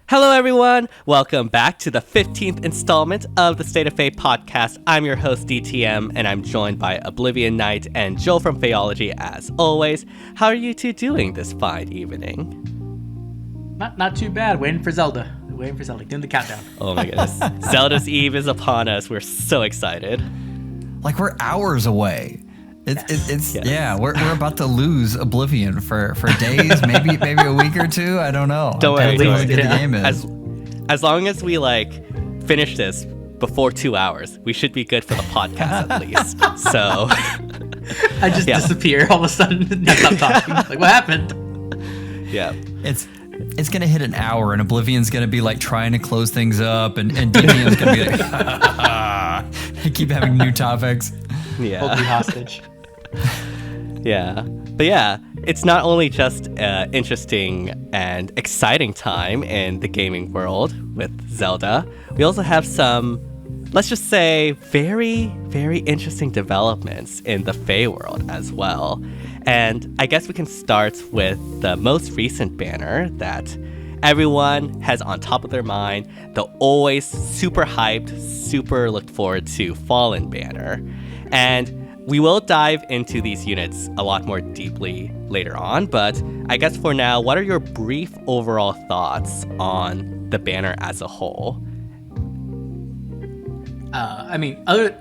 Hello, everyone. Welcome back to the 15th installment of the State of FEH Podcast. I'm your host, DTM, and I'm joined by Oblivion Knight and Joel from Pheology, as always. How are you two doing this fine evening? Not too bad. Waiting for Zelda. Doing the countdown. Oh my goodness. Zelda's Eve is upon us. We're so excited. Like, we're hours away. It's Yes. Yeah, we're about to lose Oblivion for days, maybe a week or two. I don't know. Don't worry. How good the game is. As long as we finish this before 2 hours, we should be good for the podcast at least. So I just disappear all of a sudden and stop talking. Like, what happened? Yeah. It's gonna hit an hour, and Oblivion's gonna be like trying to close things up, and DTM's gonna be like, keep having new topics. Yeah. Hold me hostage. Yeah. But yeah, it's not only just interesting and exciting time in the gaming world with Zelda. We also have some, let's just say, very, very interesting developments in the Fae world as well. And I guess we can start with the most recent banner that everyone has on top of their mind, the always super hyped, super looked forward to Fallen banner. And we will dive into these units a lot more deeply later on, but I guess for now, what are your brief overall thoughts on the banner as a whole?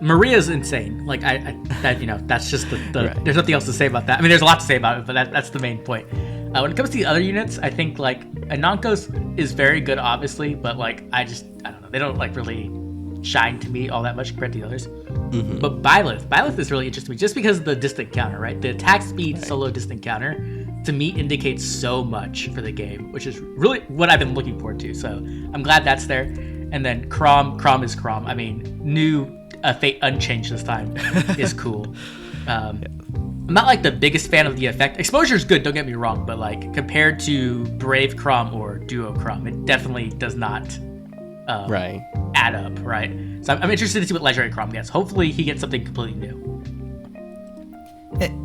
Maria's insane. Like, that's just the Right. There's nothing else to say about that. I mean, there's a lot to say about it, but that's the main point. When it comes to the other units, I think, Anankos is very good, obviously, but, I don't know. They don't, really shine to me all that much compared to the others. Mm-hmm. But Byleth is really interesting just because of the distant counter, right? The attack speed solo distant counter, to me, indicates so much for the game, which is really what I've been looking forward to. So I'm glad that's there. And then Chrom is Chrom. I mean, new Fate Unchanged this time is cool. I'm not the biggest fan of the effect. Exposure is good, don't get me wrong, but compared to Brave Chrom or Duo Chrom, it definitely does not add up, right? So I'm interested to see what Legendary Chrom gets. Hopefully he gets something completely new.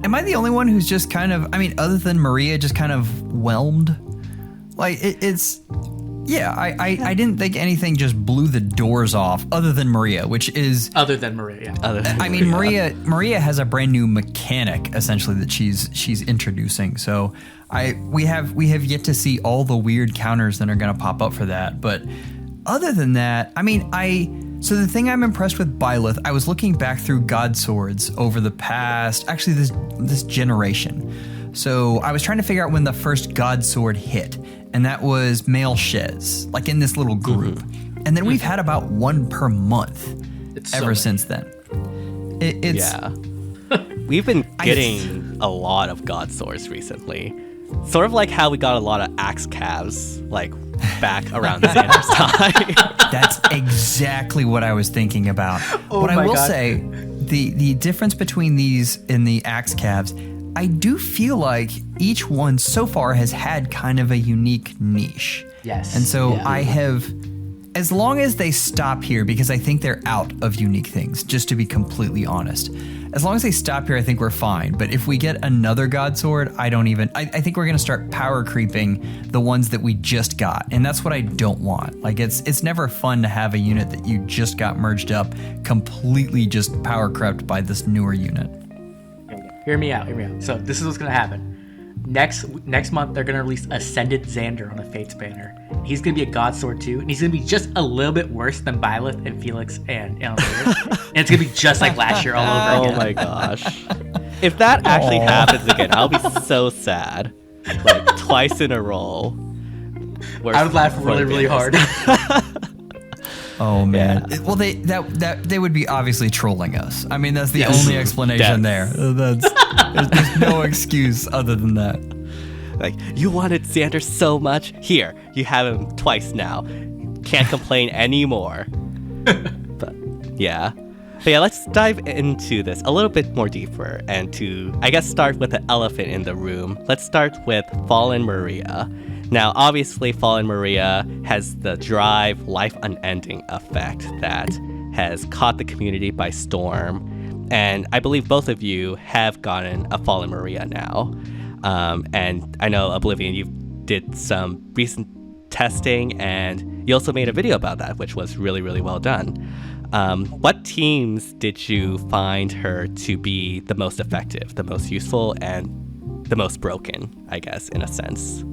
Am I the only one who's just kind of, other than Maria, just kind of whelmed? I didn't think anything just blew the doors off other than Maria, which is... Other than Maria, yeah. Maria has a brand new mechanic, essentially, that she's introducing. So we have yet to see all the weird counters that are going to pop up for that. But other than that, so the thing I'm impressed with Byleth, I was looking back through God Swords over the past, actually this generation. So I was trying to figure out when the first God Sword hit, and that was Male Shez, in this little group. Mm-hmm. And then we've had about one per month since then. We've been getting a lot of God Swords recently. Sort of like how we got a lot of Axe Calves, back around Xander's time. That's exactly what I was thinking about. But I will say, the difference between these and the Axe Calves, I do feel like each one so far has had kind of a unique niche. Yes. And so I have, as long as they stop here, because I think they're out of unique things, just to be completely honest. As long as they stop here, I think we're fine. But if we get another God Sword, I think we're going to start power creeping the ones that we just got. And that's what I don't want. It's never fun to have a unit that you just got merged up, completely just power crept by this newer unit. Hear me out. So this is what's going to happen. Next month, they're going to release Ascended Xander on a Fates banner. He's going to be a God Sword too, and he's going to be just a little bit worse than Byleth and Felix and Elevator. And it's going to be just like last year all over again. Oh my gosh. If that actually happens again, I'll be so sad. Twice in a row. I would laugh really, really hard. Oh man! Yeah. Well, they would be obviously trolling us. That's the only explanation there. There's no excuse other than that. You wanted Xander so much. Here, you have him twice now. Can't complain anymore. But let's dive into this a little bit more deeper and to, I guess, start with the elephant in the room. Let's start with Fallen Maria. Now, obviously, Fallen Maria has the drive, life unending effect that has caught the community by storm. And I believe both of you have gotten a Fallen Maria now. And I know, Oblivion, you did some recent testing, and you also made a video about that, which was really, really well done. What teams did you find her to be the most effective, the most useful, and the most broken, I guess, in a sense?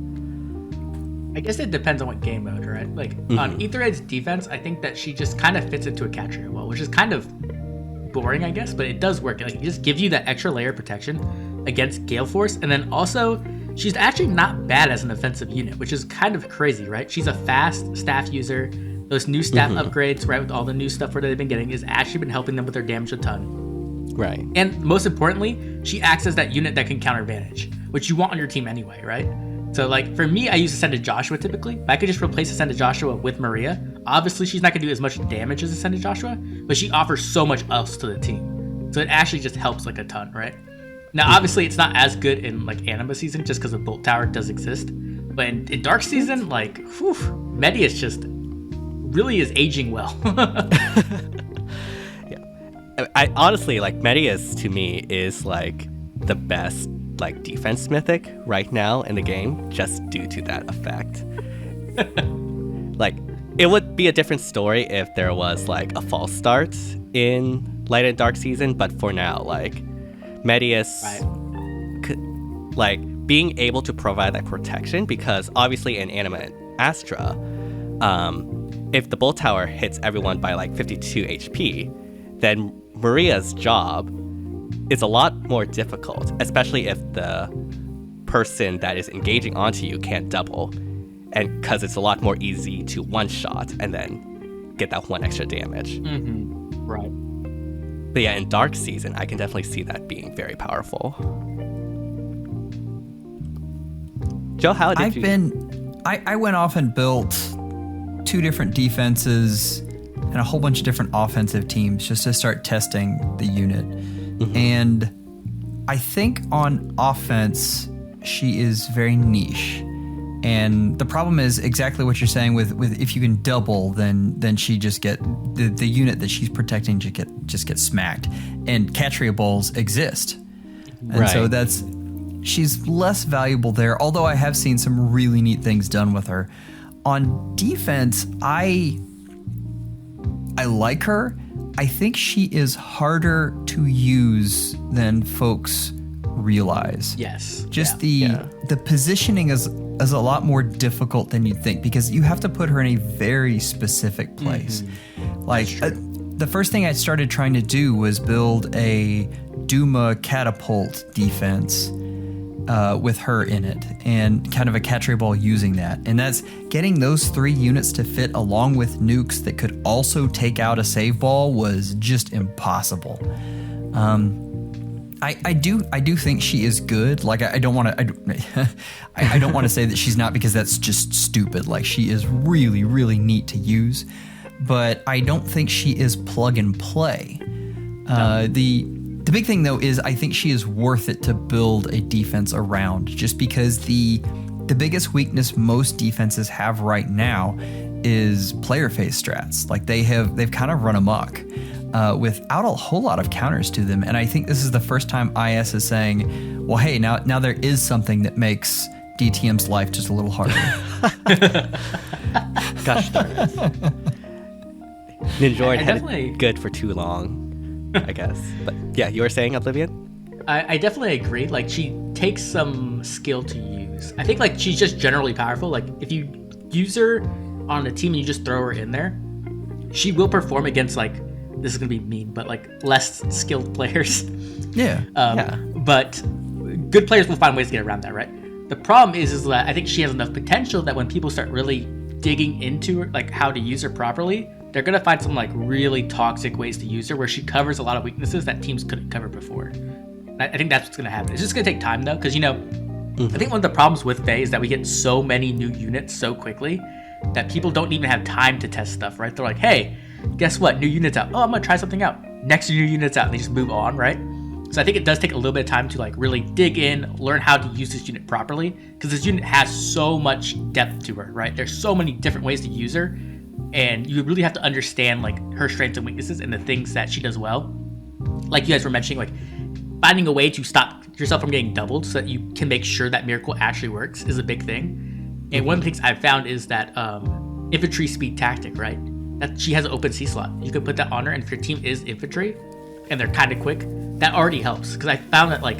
I guess it depends on what game mode, right? Like on Aetherhead's defense, I think that she just kind of fits into a catcher well, which is kind of boring, I guess, but it does work. Like, it just gives you that extra layer of protection against Gale Force, and then also she's actually not bad as an offensive unit, which is kind of crazy, right? She's a fast staff user. Those new staff upgrades, right, with all the new stuff that they've been getting, is actually been helping them with their damage a ton. Right. And most importantly, she acts as that unit that can counter advantage, which you want on your team anyway, right? So, like, for me, I use Ascended Joshua typically. If I could just replace Ascended Joshua with Maria, obviously she's not going to do as much damage as Ascended Joshua, but she offers so much else to the team. So it actually just helps, like, a ton, right? Now, obviously, it's not as good in, like, Anima season just because the Bolt Tower does exist. But in Dark season, like, whew, Medius just really is aging well. Yeah. I honestly, like, Medius to me is, like, the best, like, defense mythic right now in the game, just due to that effect. Like, it would be a different story if there was, like, a false start in Light and Dark season, but for now, like, Medius, like, being able to provide that protection, because obviously in Anima and Astra, if the Bolt Tower hits everyone by, like, 52 HP, then Maria's job is a lot more difficult, especially if the person that is engaging onto you can't double, and because it's a lot more easy to one-shot and then get that one extra damage. Right. But yeah, in Dark season, I can definitely see that being very powerful. Joe, how did you... I went off and built 2 different defenses and a whole bunch of different offensive teams just to start testing the unit. And I think on offense, she is very niche. And the problem is exactly what you're saying with if you can double, then she just get the unit that she's protecting just get smacked. And Catria balls exist. And so she's less valuable there, although I have seen some really neat things done with her. On defense, I like her. I think she is harder to use than folks realize. Yes. Just the positioning is a lot more difficult than you'd think, because you have to put her in a very specific place. Like the first thing I started trying to do was build a Duma catapult defense with her in it, and kind of a Catria ball using that. And that's getting those 3 units to fit along with nukes that could also take out a save ball was just impossible. I do think she is good. Like, I don't want to I don't want to say that she's not, because that's just stupid. Like, she is really, really neat to use, but I don't think she is plug and play. The big thing, though, is I think she is worth it to build a defense around, just because the biggest weakness most defenses have right now is player phase strats. Like, they've kind of run amok without a whole lot of counters to them. And I think this is the first time IS is saying, well, hey, now there is something that makes DTM's life just a little harder. Gosh darn it. Ninjord had it good for too long, I guess. But yeah, you were saying, Oblivion? I definitely agree. Like, she takes some skill to use. I think, like, she's just generally powerful. Like, if you use her on a team and you just throw her in there, she will perform against, like, this is gonna be mean, but, like, less skilled players. Yeah. But good players will find ways to get around that, right? The problem is that I think she has enough potential that when people start really digging into her, like, how to use her properly, they're gonna find some, like, really toxic ways to use her where she covers a lot of weaknesses that teams couldn't cover before. I think that's what's gonna happen. It's just gonna take time, though, because, you know, I think one of the problems with FEH is that we get so many new units so quickly that people don't even have time to test stuff, right? They're like, hey, guess what? New unit's out. Oh, I'm gonna try something out. Next new unit's out. And they just move on, right? So I think it does take a little bit of time to, like, really dig in, learn how to use this unit properly, because this unit has so much depth to her, right? There's so many different ways to use her, and you really have to understand, like, her strengths and weaknesses and the things that she does well. Like you guys were mentioning, like, finding a way to stop yourself from getting doubled so that you can make sure that Miracle actually works is a big thing. And one of the things I've found is that infantry speed tactic, right? That she has an open C slot. You can put that on her, and if your team is infantry and they're kind of quick, that already helps. Because I found that like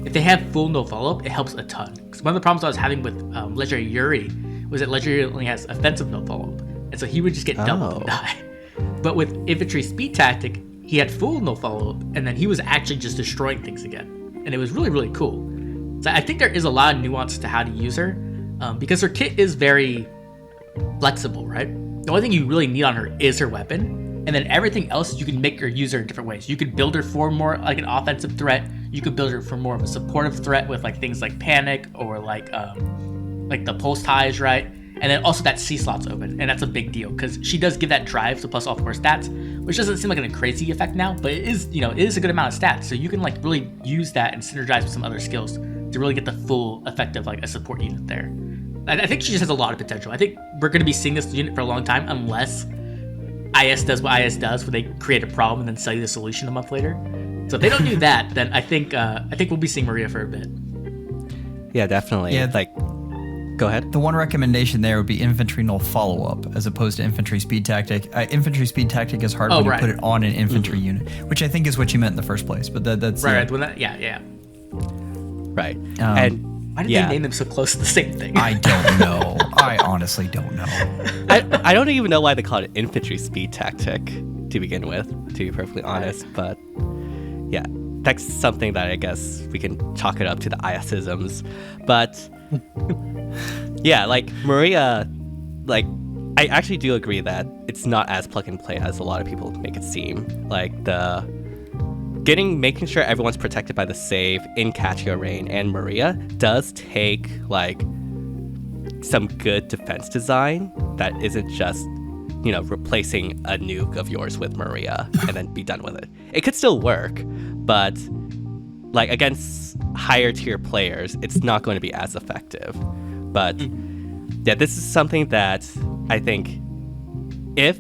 if they have full no follow up, it helps a ton. Because one of the problems I was having with Legendary Yuri was that Legendary only has offensive no follow up, and so he would just get doubled and die. But with infantry speed tactic, he had full no follow up, and then he was actually just destroying things again, and it was really, really cool. So I think there is a lot of nuance to how to use her, because her kit is very flexible, right? The only thing you really need on her is her weapon, and then everything else you can make her use her in different ways. You could build her for more like an offensive threat. You could build her for more of a supportive threat with like things like panic or like the pulse ties, right? And then also that C slot's open, and that's a big deal because she does give that drive to plus all 4 stats, which doesn't seem like a crazy effect now, but it is, it is a good amount of stats. So you can like really use that and synergize with some other skills to really get the full effect of like a support unit there. I think she just has a lot of potential. I think we're going to be seeing this unit for a long time unless IS does what IS does, where they create a problem and then sell you the solution a month later. So if they don't do that, then I think we'll be seeing Maria for a bit. Yeah, definitely. Yeah. Like, go ahead. The one recommendation there would be infantry null follow-up as opposed to infantry speed tactic. Infantry speed tactic is hard when you put it on an infantry unit, which I think is what you meant in the first place. But that's right. When that, yeah. Right. And why did they name them so close to the same thing? I don't know. I honestly don't know. I don't even know why they call it infantry speed tactic to begin with, to be perfectly honest. But yeah, that's something that I guess we can chalk it up to the ISisms. But yeah, like Maria, like I actually do agree that it's not as plug and play as a lot of people make it seem. Like making sure everyone's protected by the save in Katia, Rain, and Maria does take like some good defense design that isn't just, replacing a nuke of yours with Maria and then be done with it. It could still work, but like against higher tier players, it's not going to be as effective. But yeah, this is something that I think if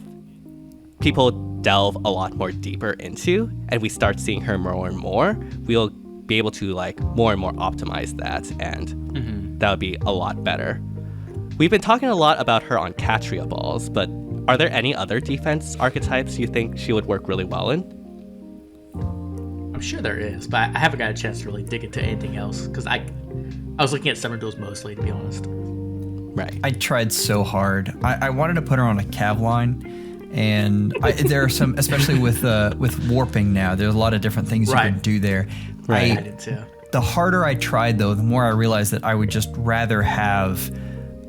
people delve a lot more deeper into and we start seeing her more and more, we'll be able to like more and more optimize that, and that would be a lot better. We've been talking a lot about her on Katria balls, but are there any other defense archetypes you think she would work really well in? I'm sure there is, but I haven't got a chance to really dig into anything else because I was looking at summer duels mostly, to be honest. Right. I tried so hard. I wanted to put her on a cav line, and there are some, especially with warping now, there's a lot of different things you can do there. Right. I did too. The harder I tried, though, the more I realized that I would just rather have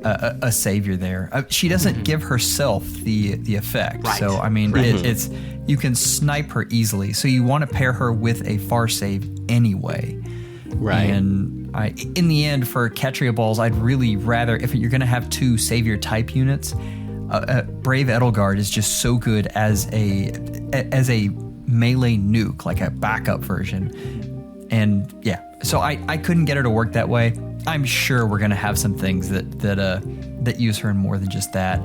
a savior there. She doesn't give herself the effect. Right. So, I mean, it's you can snipe her easily. So you want to pair her with a far save anyway. Right. And in the end, for Katria balls, I'd really rather, if you're going to have 2 savior type units, Brave Edelgard is just so good as a melee nuke, like a backup version. And yeah, so I couldn't get her to work that way. I'm sure we're gonna have some things that use her in more than just that.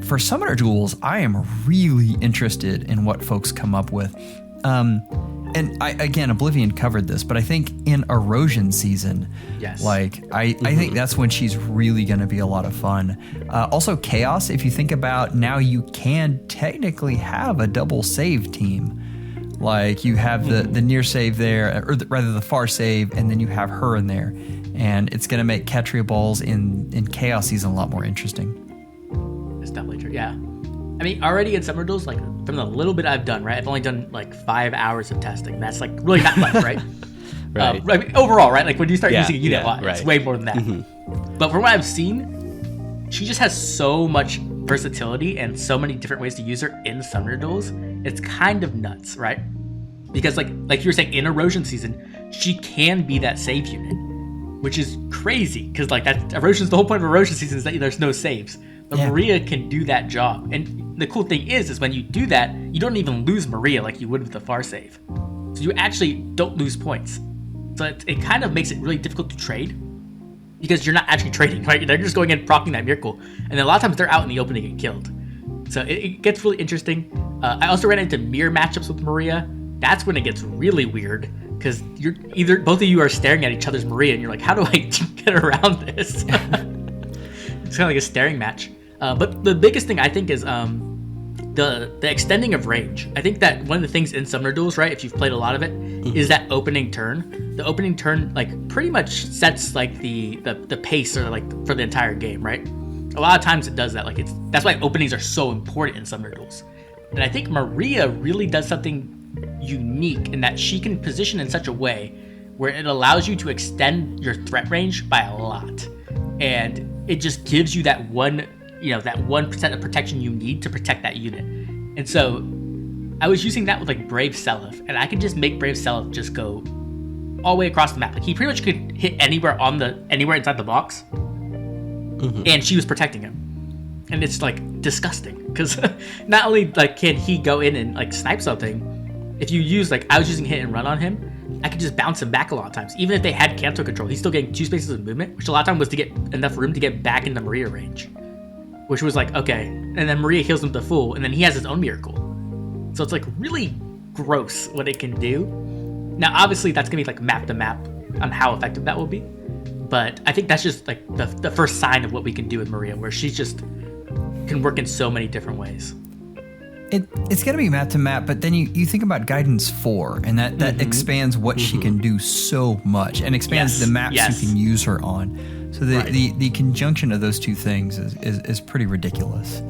For Summoner Duels, I am really interested in what folks come up with. And again, Oblivion covered this, but I think in Erosion season, I think that's when she's really going to be a lot of fun. Also, Chaos, if you think about now, you can technically have a double save team. Like you have the near save there, or rather the far save, and then you have her in there. And it's going to make Katria balls in Chaos season a lot more interesting. It's definitely true, yeah. I mean, already in Summer Duels, like from the little bit I've done, right? I've only done like 5 hours of testing. That's like really not much, right? Right. I mean, overall, right? Like when you start using a unit a lot, right. it's way more than that. But from what I've seen, she just has so much versatility and so many different ways to use her in Summer Duels. It's kind of nuts, right? Because like you were saying, in Erosion season, she can be that save unit, which is crazy because like that Erosion's the whole point of Erosion season is that there's no saves. But Maria can do that job. And the cool thing is when you do that, you don't even lose Maria like you would with the far save. So you actually don't lose points. So it kind of makes it really difficult to trade because you're not actually trading, right? They're just going in proccing that miracle. And then a lot of times they're out in the open to get killed. So it gets really interesting. I also ran into mirror matchups with Maria. That's when it gets really weird because both of you are staring at each other's Maria and you're like, how do I get around this? It's kind of like a staring match. But the biggest thing I think is the extending of range. I think that one of the things in Summoner Duels, right, if you've played a lot of it, is that opening turn. The opening turn, like, pretty much sets, like, the pace, or, like, for the entire game, right? A lot of times it does that. Like, that's why openings are so important in Summoner Duels. And I think Maria really does something unique in that she can position in such a way where it allows you to extend your threat range by a lot. And it just gives you that 1% of protection you need to protect that unit. And so I was using that with like Brave Seliph, and I could just make Brave Seliph just go all the way across the map. Like, he pretty much could hit anywhere inside the box, and she was protecting him. And it's like disgusting, because not only like can he go in and like snipe something, if you use, like, I was using hit and run on him, I could just bounce him back a lot of times. Even if they had cancel control, he's still getting 2 spaces of movement, which a lot of time was to get enough room to get back into Maria range. Which was like, okay. And then Maria heals him to full, and then he has his own miracle. So it's like really gross what it can do. Now, obviously, that's going to be like map to map on how effective that will be. But I think that's just like the first sign of what we can do with Maria, where she just can work in so many different ways. It's going to be map to map, but then you think about Guidance 4, and that expands what she can do so much, and expands the maps you can use her on. So the conjunction of those two things is pretty ridiculous.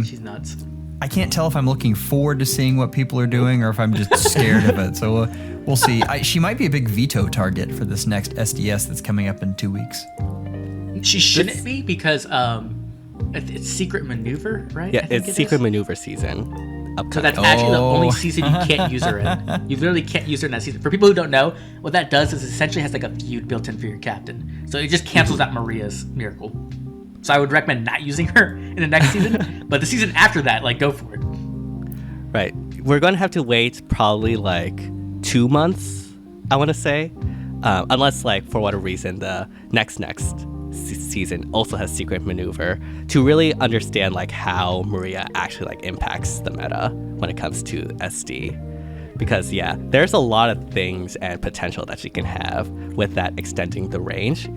She's nuts. I can't tell if I'm looking forward to seeing what people are doing or if I'm just scared of it. So we'll see. She might be a big veto target for this next SDS that's coming up in 2 weeks. She shouldn't be, because it's Secret Maneuver, right? Yeah, it's Secret Maneuver season. So that's actually the only season you can't use her in. You literally can't use her in that season. For people who don't know, what that does is essentially has like a feud built in for your captain. So it just cancels out Maria's miracle. So I would recommend not using her in the next season. But the season after that, like, go for it. Right. We're going to have to wait probably like 2 months, I want to say. Unless, like, for whatever reason, the next season also has Secret Maneuver, to really understand like how Maria actually like impacts the meta when it comes to SD. Because there's a lot of things and potential that she can have with that extending the range.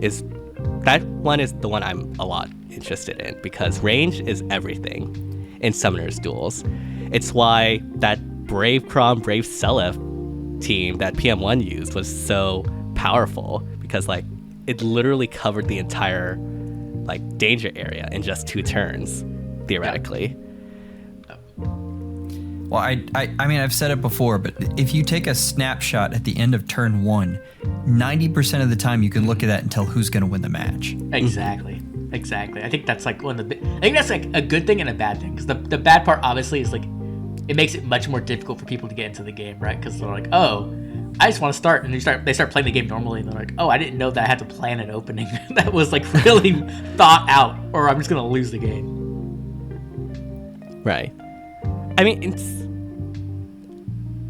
That one is the one I'm a lot interested in, because range is everything in Summoner's Duels. It's why that Brave Chrom, Brave Seliph team that PM1 used was so powerful, because like it literally covered the entire like danger area in just 2 turns, theoretically. Well, I mean, I've said it before, but if you take a snapshot at the end of turn 1, 90% of the time you can look at that and tell who's going to win the match. Exactly. I think that's like I think that's like a good thing and a bad thing, because the bad part obviously is like it makes it much more difficult for people to get into the game, right? Because they're like, oh, I just want to start, and they start playing the game normally, and they're like, oh, I didn't know that I had to plan an opening that was like really thought out, or I'm just gonna lose the game. Right. I mean,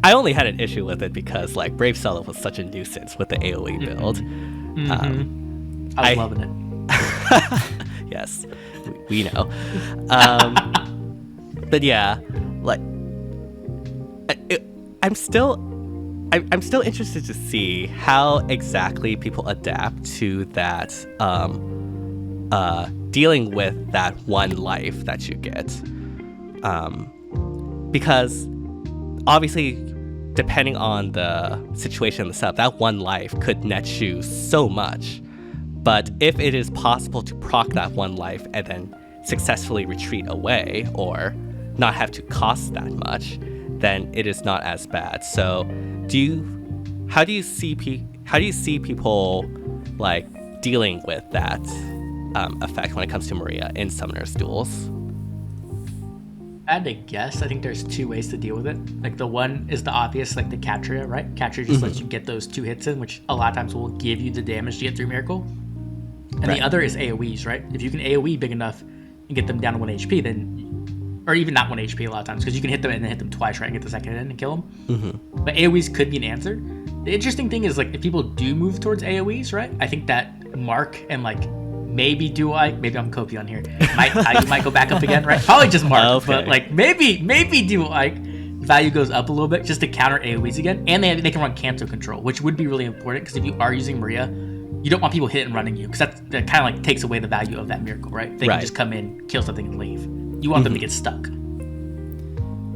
I only had an issue with it because like Brave Seliph was such a nuisance with the AoE build. I was loving it. Yes, we know. But yeah, like I'm still interested to see how exactly people adapt to that, dealing with that one life that you get. Because obviously, depending on the situation and the setup, that one life could net you so much. But if it is possible to proc that one life and then successfully retreat away, or not have to cost that much, then it is not as bad. So how do you see people like dealing with that effect when it comes to Maria in Summoner's Duels? I had to guess. I think there's 2 ways to deal with it. Like, the one is the obvious, like the Catria, right? Catria just lets you get those 2 hits in, which a lot of times will give you the damage to get through Miracle. And the other is AoEs, right? If you can AoE big enough and get them down to 1 HP, then, or even not 1 HP a lot of times, because you can hit them and then hit them twice, right, and get the second hit and kill them. But AoEs could be an answer. The interesting thing is, like, if people do move towards AoEs, right, I think that Mark and like maybe maybe I'm Kopi on here. You might go back up again, right? Probably just Mark, but like maybe Duo Ike value goes up a little bit just to counter AoEs again, and they can run cancel control, which would be really important, because if you are using Maria you don't want people hit and running you, because that kind of like takes away the value of that miracle, right? They can just come in, kill something, and leave. You want them to get stuck.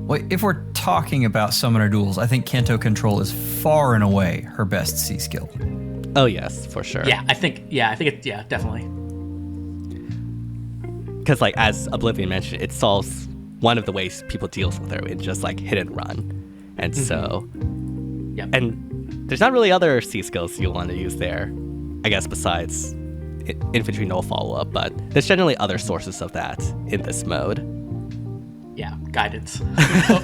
Well, if we're talking about summoner duels, I think Kanto Control is far and away her best C skill. Oh yes, for sure. Yeah, I think it's definitely. Because like as Oblivion mentioned, it solves one of the ways people deal with her in just like hit and run, and so and there's not really other C skills you'll want to use there, I guess, besides infantry no follow up, but there's generally other sources of that in this mode. Yeah, guidance,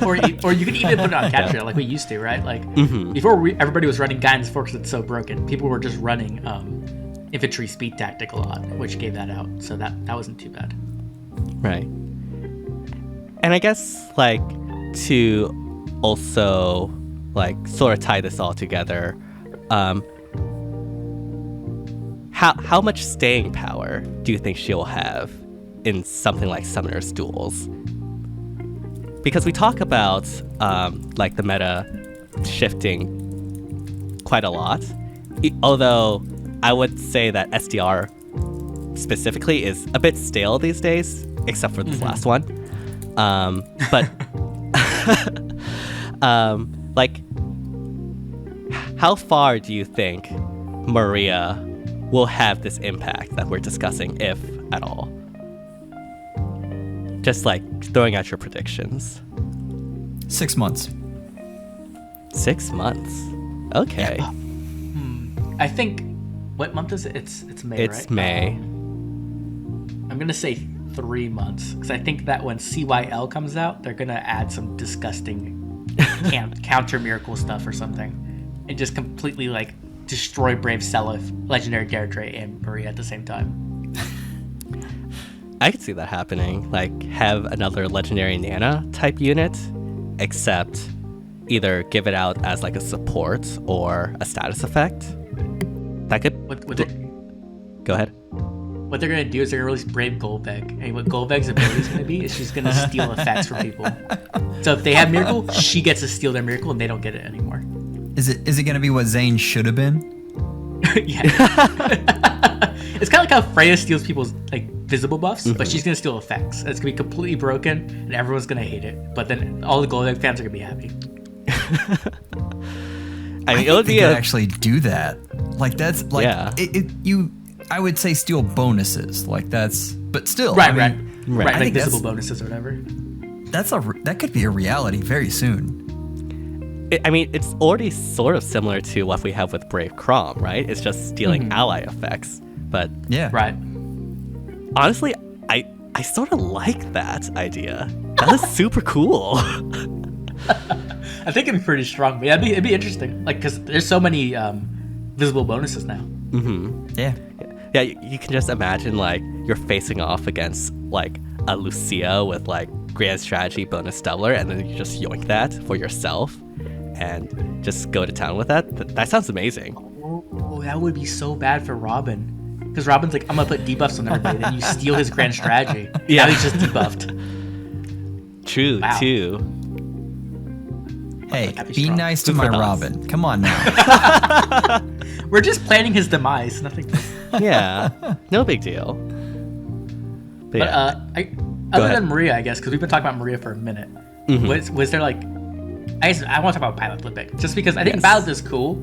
or you could even put it on capture like we used to, right? Like before, everybody was running guidance for because it's so broken. People were just running infantry speed tactic a lot, which gave that out, so that wasn't too bad. Right. And I guess like to also like sort of tie this all together, how much staying power do you think she'll have in something like Summoner's Duels? Because we talk about like the meta shifting quite a lot, although I would say that SDR specifically is a bit stale these days, except for this last one. But like, how far do you think Maria will have this impact that we're discussing, if at all? Just like throwing out your predictions. 6 months. 6 months. Okay. Yeah. I think, what month is it? It's May, right? It's May. I'm gonna say 3 months, because I think that when CYL comes out, they're gonna add some disgusting counter miracle stuff or something, and just completely like destroy Brave Seliph, Legendary Deirdre, and Maria at the same time. I could see that happening. Like, have another Legendary Nana type unit, except either give it out as like a support or a status effect. That could. Go ahead. What they're gonna do is they're gonna release Brave Golbeg, and what Golbeg's ability is gonna be is she's gonna steal effects from people. So if they have Miracle, she gets to steal their Miracle, and they don't get it anymore. Is it gonna be what Zane should have been? Yeah. It's kind of like how Freya steals people's like visible buffs, but she's gonna steal effects. It's gonna be completely broken, and everyone's gonna hate it. But then all the Golbeg fans are gonna be happy. I mean, it would be actually do that. Like that's like I would say steal bonuses. Like that's, but still, right, I mean, right, like visible bonuses or whatever. That could be a reality very soon. I mean, it's already sort of similar to what we have with Brave Chrom, right? It's just stealing ally effects. But yeah, right. Honestly, I sort of like that idea. That is super cool. I think it'd be pretty strong. But yeah, it'd be interesting. Like, because there's so many visible bonuses now. Yeah. Yeah, you can just imagine like you're facing off against like a Lucia with like Grand Strategy bonus doubler, and then you just yoink that for yourself and just go to town with that. That sounds amazing. Oh, that would be so bad for Robin. Because Robin's like, I'm gonna put debuffs on everybody, then you steal his Grand Strategy. Yeah, now he's just debuffed. True, too. Hey, be nice to my Robin. Come on now. We're just planning his demise. Nothing. Yeah, no big deal. But other than Maria, I guess, because we've been talking about Maria for a minute. Was there like, I want to talk about Byleth a little bit, just because I think Byleth is cool.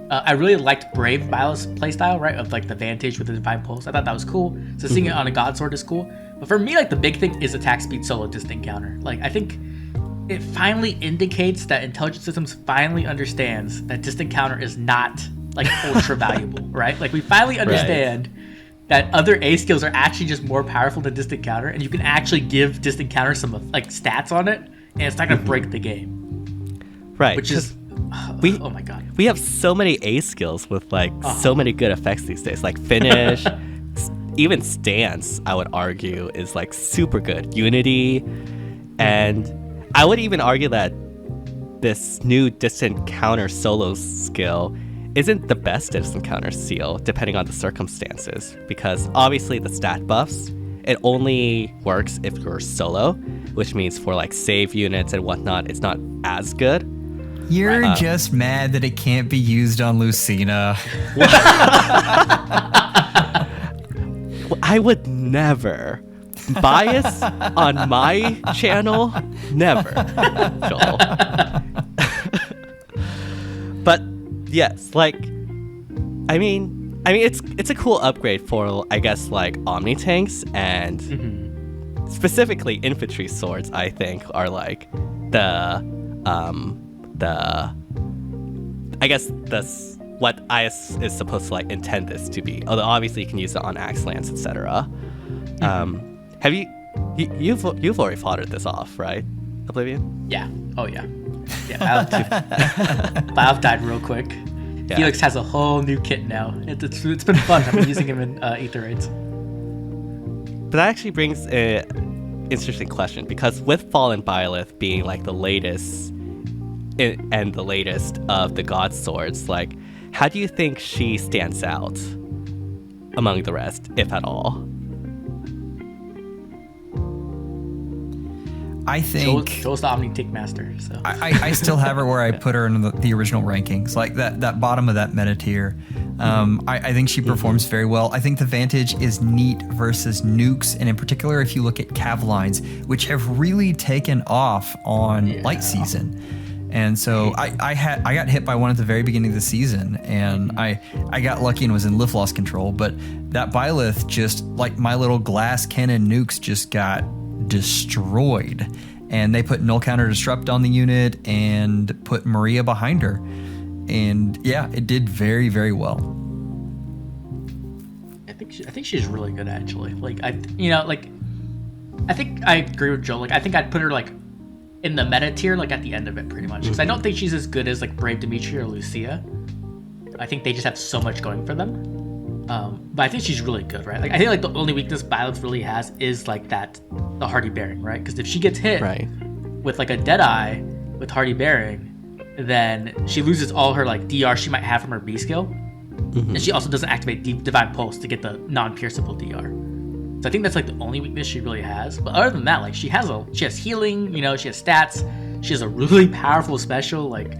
I really liked Brave Byleth's playstyle, right, of like the Vantage with the Divine Pulse. I thought that was cool. So seeing it on a God Sword is cool. But for me, like the big thing is attack speed solo distant counter. Like I think it finally indicates that Intelligent Systems finally understands that distant counter is not like ultra valuable, right? Like we finally understand that other A skills are actually just more powerful than distant counter, and you can actually give distant counter some like stats on it, and it's not gonna break the game. Right. Which is oh my god. We have so many A skills with like so many good effects these days. Like Finish, even Stance, I would argue, is like super good. Unity, and I would even argue that this new distant counter solo skill isn't the best distant counter seal, depending on the circumstances, because obviously the stat buffs, it only works if you're solo, which means for like save units and whatnot, it's not as good. You're just mad that it can't be used on Lucina. I would never. Bias on my channel? Never, Joel. But yes, like, I mean, it's a cool upgrade for, I guess, like Omni tanks and specifically infantry swords. I think are like the I guess that's what IS is supposed to like intend this to be. Although obviously you can use it on axe lance, etc. Have you've already foddered this off, right, Oblivion? Yeah. Oh yeah. Yeah. Byleth died real quick. Yeah. Felix has a whole new kit now. It's been fun. I've been using him in Aether Raids. But that actually brings an interesting question, because with Fallen Byleth being like the latest and the latest of the God Swords, like, how do you think she stands out among the rest, if at all? I think Joel's the Omni Tank Master. So I still have her where I put her in the original rankings, like that bottom of that meta tier. I think she performs very well. I think the Vantage is neat versus nukes, and in particular, if you look at Cav lines, which have really taken off on Light Season. And so I got hit by one at the very beginning of the season, and I got lucky and was in lift loss control. But that Byleth, just like my little glass cannon nukes, just got destroyed, and they put null counter disrupt on the unit and put Maria behind her, and yeah, it did very, very well. I think she's really good, actually. Like, I think I agree with Joel. Like, I think I'd put her like in the meta tier, like at the end of it, pretty much, because I don't think she's as good as like Brave Dimitri or Lucia. I think they just have so much going for them. But I think she's really good, right? Like, I think like the only weakness Byleth really has is like the Hardy Bearing, right? Because if she gets hit with like a Deadeye with Hardy Bearing, then she loses all her like DR she might have from her B skill, and she also doesn't activate Divine Pulse to get the non-pierceable DR. So I think that's like the only weakness she really has. But other than that, like she has healing, she has stats, she has a really powerful special. Like,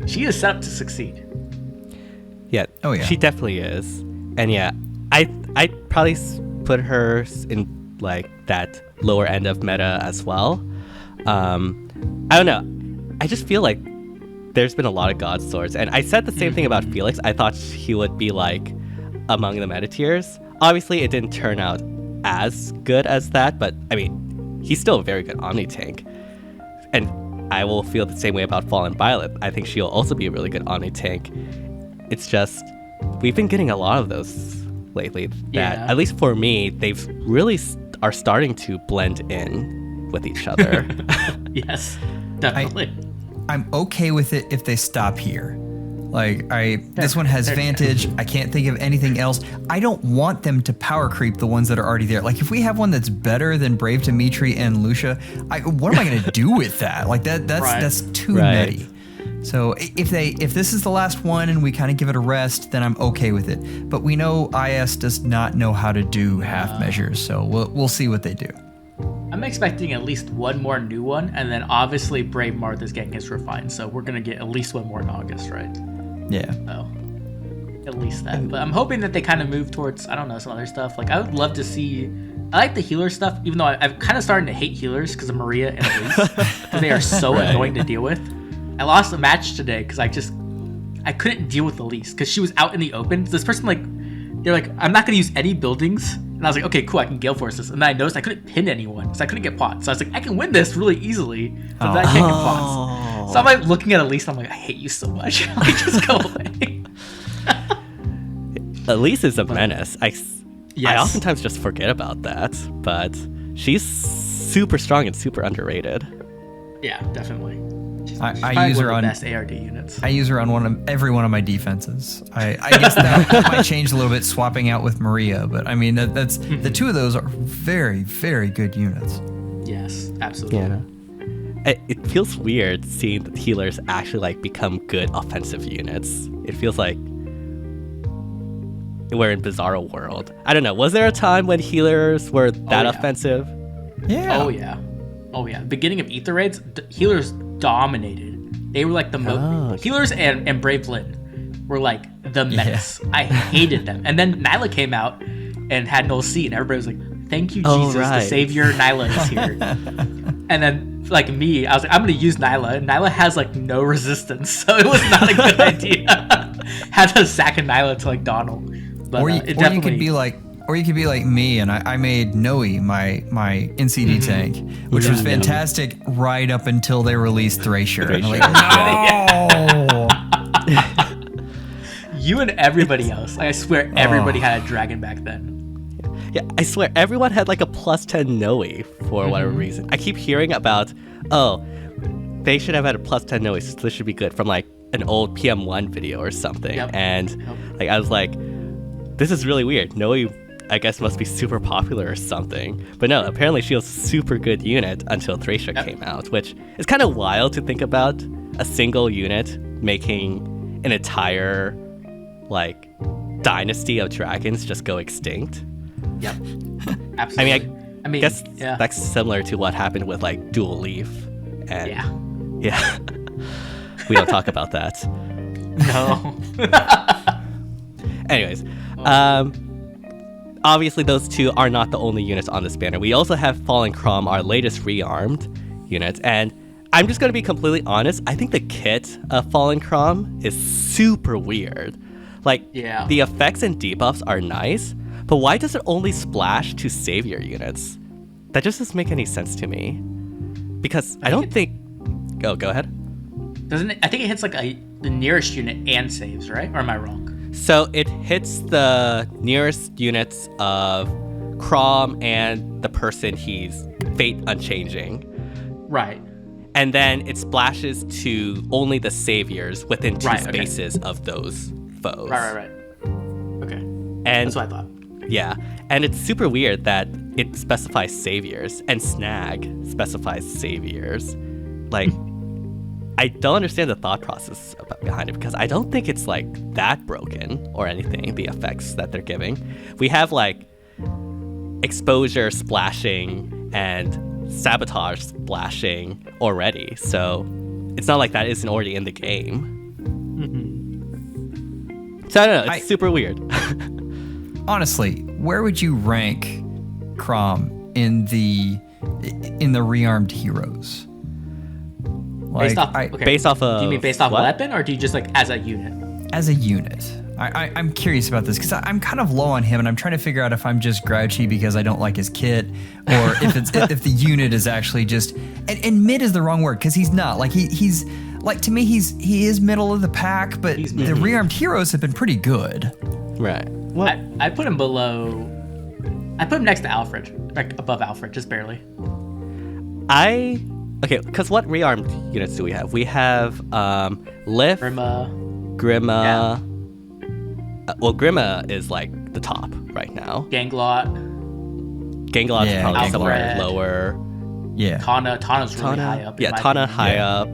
she is set up to succeed. Yeah. Oh yeah. She definitely is. And yeah, I'd probably put her in like that lower end of meta as well. I don't know. I just feel like there's been a lot of God Swords, and I said the same thing about Felix. I thought he would be like among the meta tiers. Obviously, it didn't turn out as good as that, but I mean, he's still a very good Omni tank. And I will feel the same way about Fallen Byleth. I think she'll also be a really good Omni tank. It's just, we've been getting a lot of those lately that, at least for me, they've really are starting to blend in with each other. Yes, definitely. I'm okay with it if they stop here. Like, this one has Vantage. I can't think of anything else. I don't want them to power creep the ones that are already there. Like, if we have one that's better than Brave Dimitri and Lucia, what am I going to do with that? Like, that's too nutty. So if this is the last one and we kind of give it a rest, then I'm okay with it. But we know IS does not know how to do half measures, so we'll see what they do. I'm expecting at least one more new one, and then obviously Brave Martha's getting his refined, so we're gonna get at least one more in August, right? Yeah. So at least that. But I'm hoping that they kind of move towards, I don't know, some other stuff. Like, I would love to see. I like the healer stuff, even though I've kind of started to hate healers because of Maria and Elise, because they are so annoying to deal with. I lost a match today because I couldn't deal with Elise because she was out in the open. This person, they're like, I'm not going to use any buildings. And I was like, okay, cool, I can Gale Force this. And then I noticed I couldn't pin anyone, so I couldn't get pots. So I was like, I can win this really easily, but then I can't get pots. So I'm like looking at Elise, I'm like, I hate you so much. Like, just go away. Elise is a menace. I oftentimes just forget about that, but she's super strong and super underrated. Yeah, definitely. I use her on best ARD units. I use her on every one of my defenses. I guess that might change a little bit swapping out with Maria, but I mean that's the two of those are very, very good units. Yes, absolutely. Yeah. It feels weird seeing the healers actually become good offensive units. It feels like we're in Bizarro world. I don't know. Was there a time when healers were that offensive? Yeah. Oh yeah. Beginning of Aether Raids, healers dominated. They were like the most healers and Brave Lyn were like the menace. I hated them. And then Nyla came out and had no C, and everybody was like, "Thank you, Jesus, the savior Nyla is here." And then like me, I was like, I'm gonna use Nyla, and Nyla has like no resistance, so it was not a good idea. Had to sack a Nyla to like Donald. But, you could be like me, and I made Noe my NCD tank, which was fantastic right up until they released Thrasher. And I'm like, no! You and everybody else. Like, I swear everybody had a dragon back then. Yeah, I swear everyone had like a +10 Noe for whatever reason. I keep hearing about, they should have had a +10 Noe, so this should be good, from like an old PM1 video or something. And like I was like, this is really weird. Noe, I guess, must be super popular or something. But no, apparently she was a super good unit until Thrasher came out, which is kind of wild to think about. A single unit making an entire like dynasty of dragons just go extinct. Yep. Absolutely. I mean, guess that's similar to what happened with like Dual Leaf. And yeah. We don't talk about that. No. Anyways, obviously those two are not the only units on this banner. We also have Fallen Chrom, our latest rearmed unit, and I'm just going to be completely honest. I think the kit of Fallen Chrom is super weird. Like, the effects and debuffs are nice, but why does it only splash to savior units? That just doesn't make any sense to me. Because I don't think... Oh, go ahead. Doesn't it? I think it hits like the nearest unit and saves, right? Or am I wrong? So it hits the nearest units of Chrom and the person he's Fate Unchanging. Right. And then it splashes to only the saviors within two spaces of those foes. Right. Okay. And that's what I thought. Yeah. And it's super weird that it specifies saviors and Snag specifies saviors. Like, I don't understand the thought process behind it, because I don't think it's like that broken or anything, the effects that they're giving. We have like exposure splashing and sabotage splashing already, so it's not like that isn't already in the game. So I don't know, it's super weird. Honestly, where would you rank Chrom in the rearmed heroes? Like, based off of... Do you mean based off weapon, or do you just like as a unit? As a unit. I'm curious about this, because I'm kind of low on him, and I'm trying to figure out if I'm just grouchy because I don't like his kit, or if the unit is actually just... And mid is the wrong word, because he's not. Like, he's... Like, to me, he is middle of the pack, but the rearmed heroes have been pretty good. Right. Well, I put him below... I put him next to Alfred. Like, above Alfred, just barely. Okay, because what rearmed units do we have? We have Lif, Grima. Well, Grima is like the top right now. Ganglot is probably somewhere lower. Yeah. Tana's really high up. Yeah, Tana high up.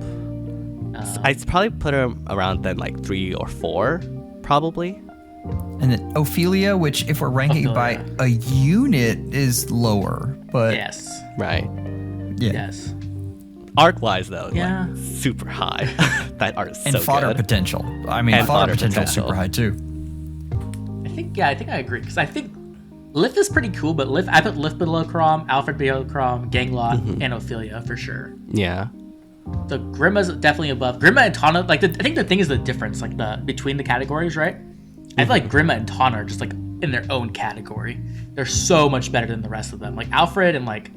I'd probably put him around then like 3 or 4, probably. And then Ophelia, which if we're ranking by a unit is lower, but yes, right. Yeah. Yes. Art-wise, though, like, super high. That art is so good. And fodder potential. I mean, fodder potential is super high, too. I think I agree. Because I think Lif is pretty cool, but I put Lif below Chrom, Alfred below Chrom, Ganglot, and Ophelia for sure. Yeah. So Grima's definitely above. Grima and Tana, like, I think the thing is the difference, like, between the categories, right? I feel like Grima and Tana are just, like, in their own category. They're so much better than the rest of them. Like, Alfred and, like,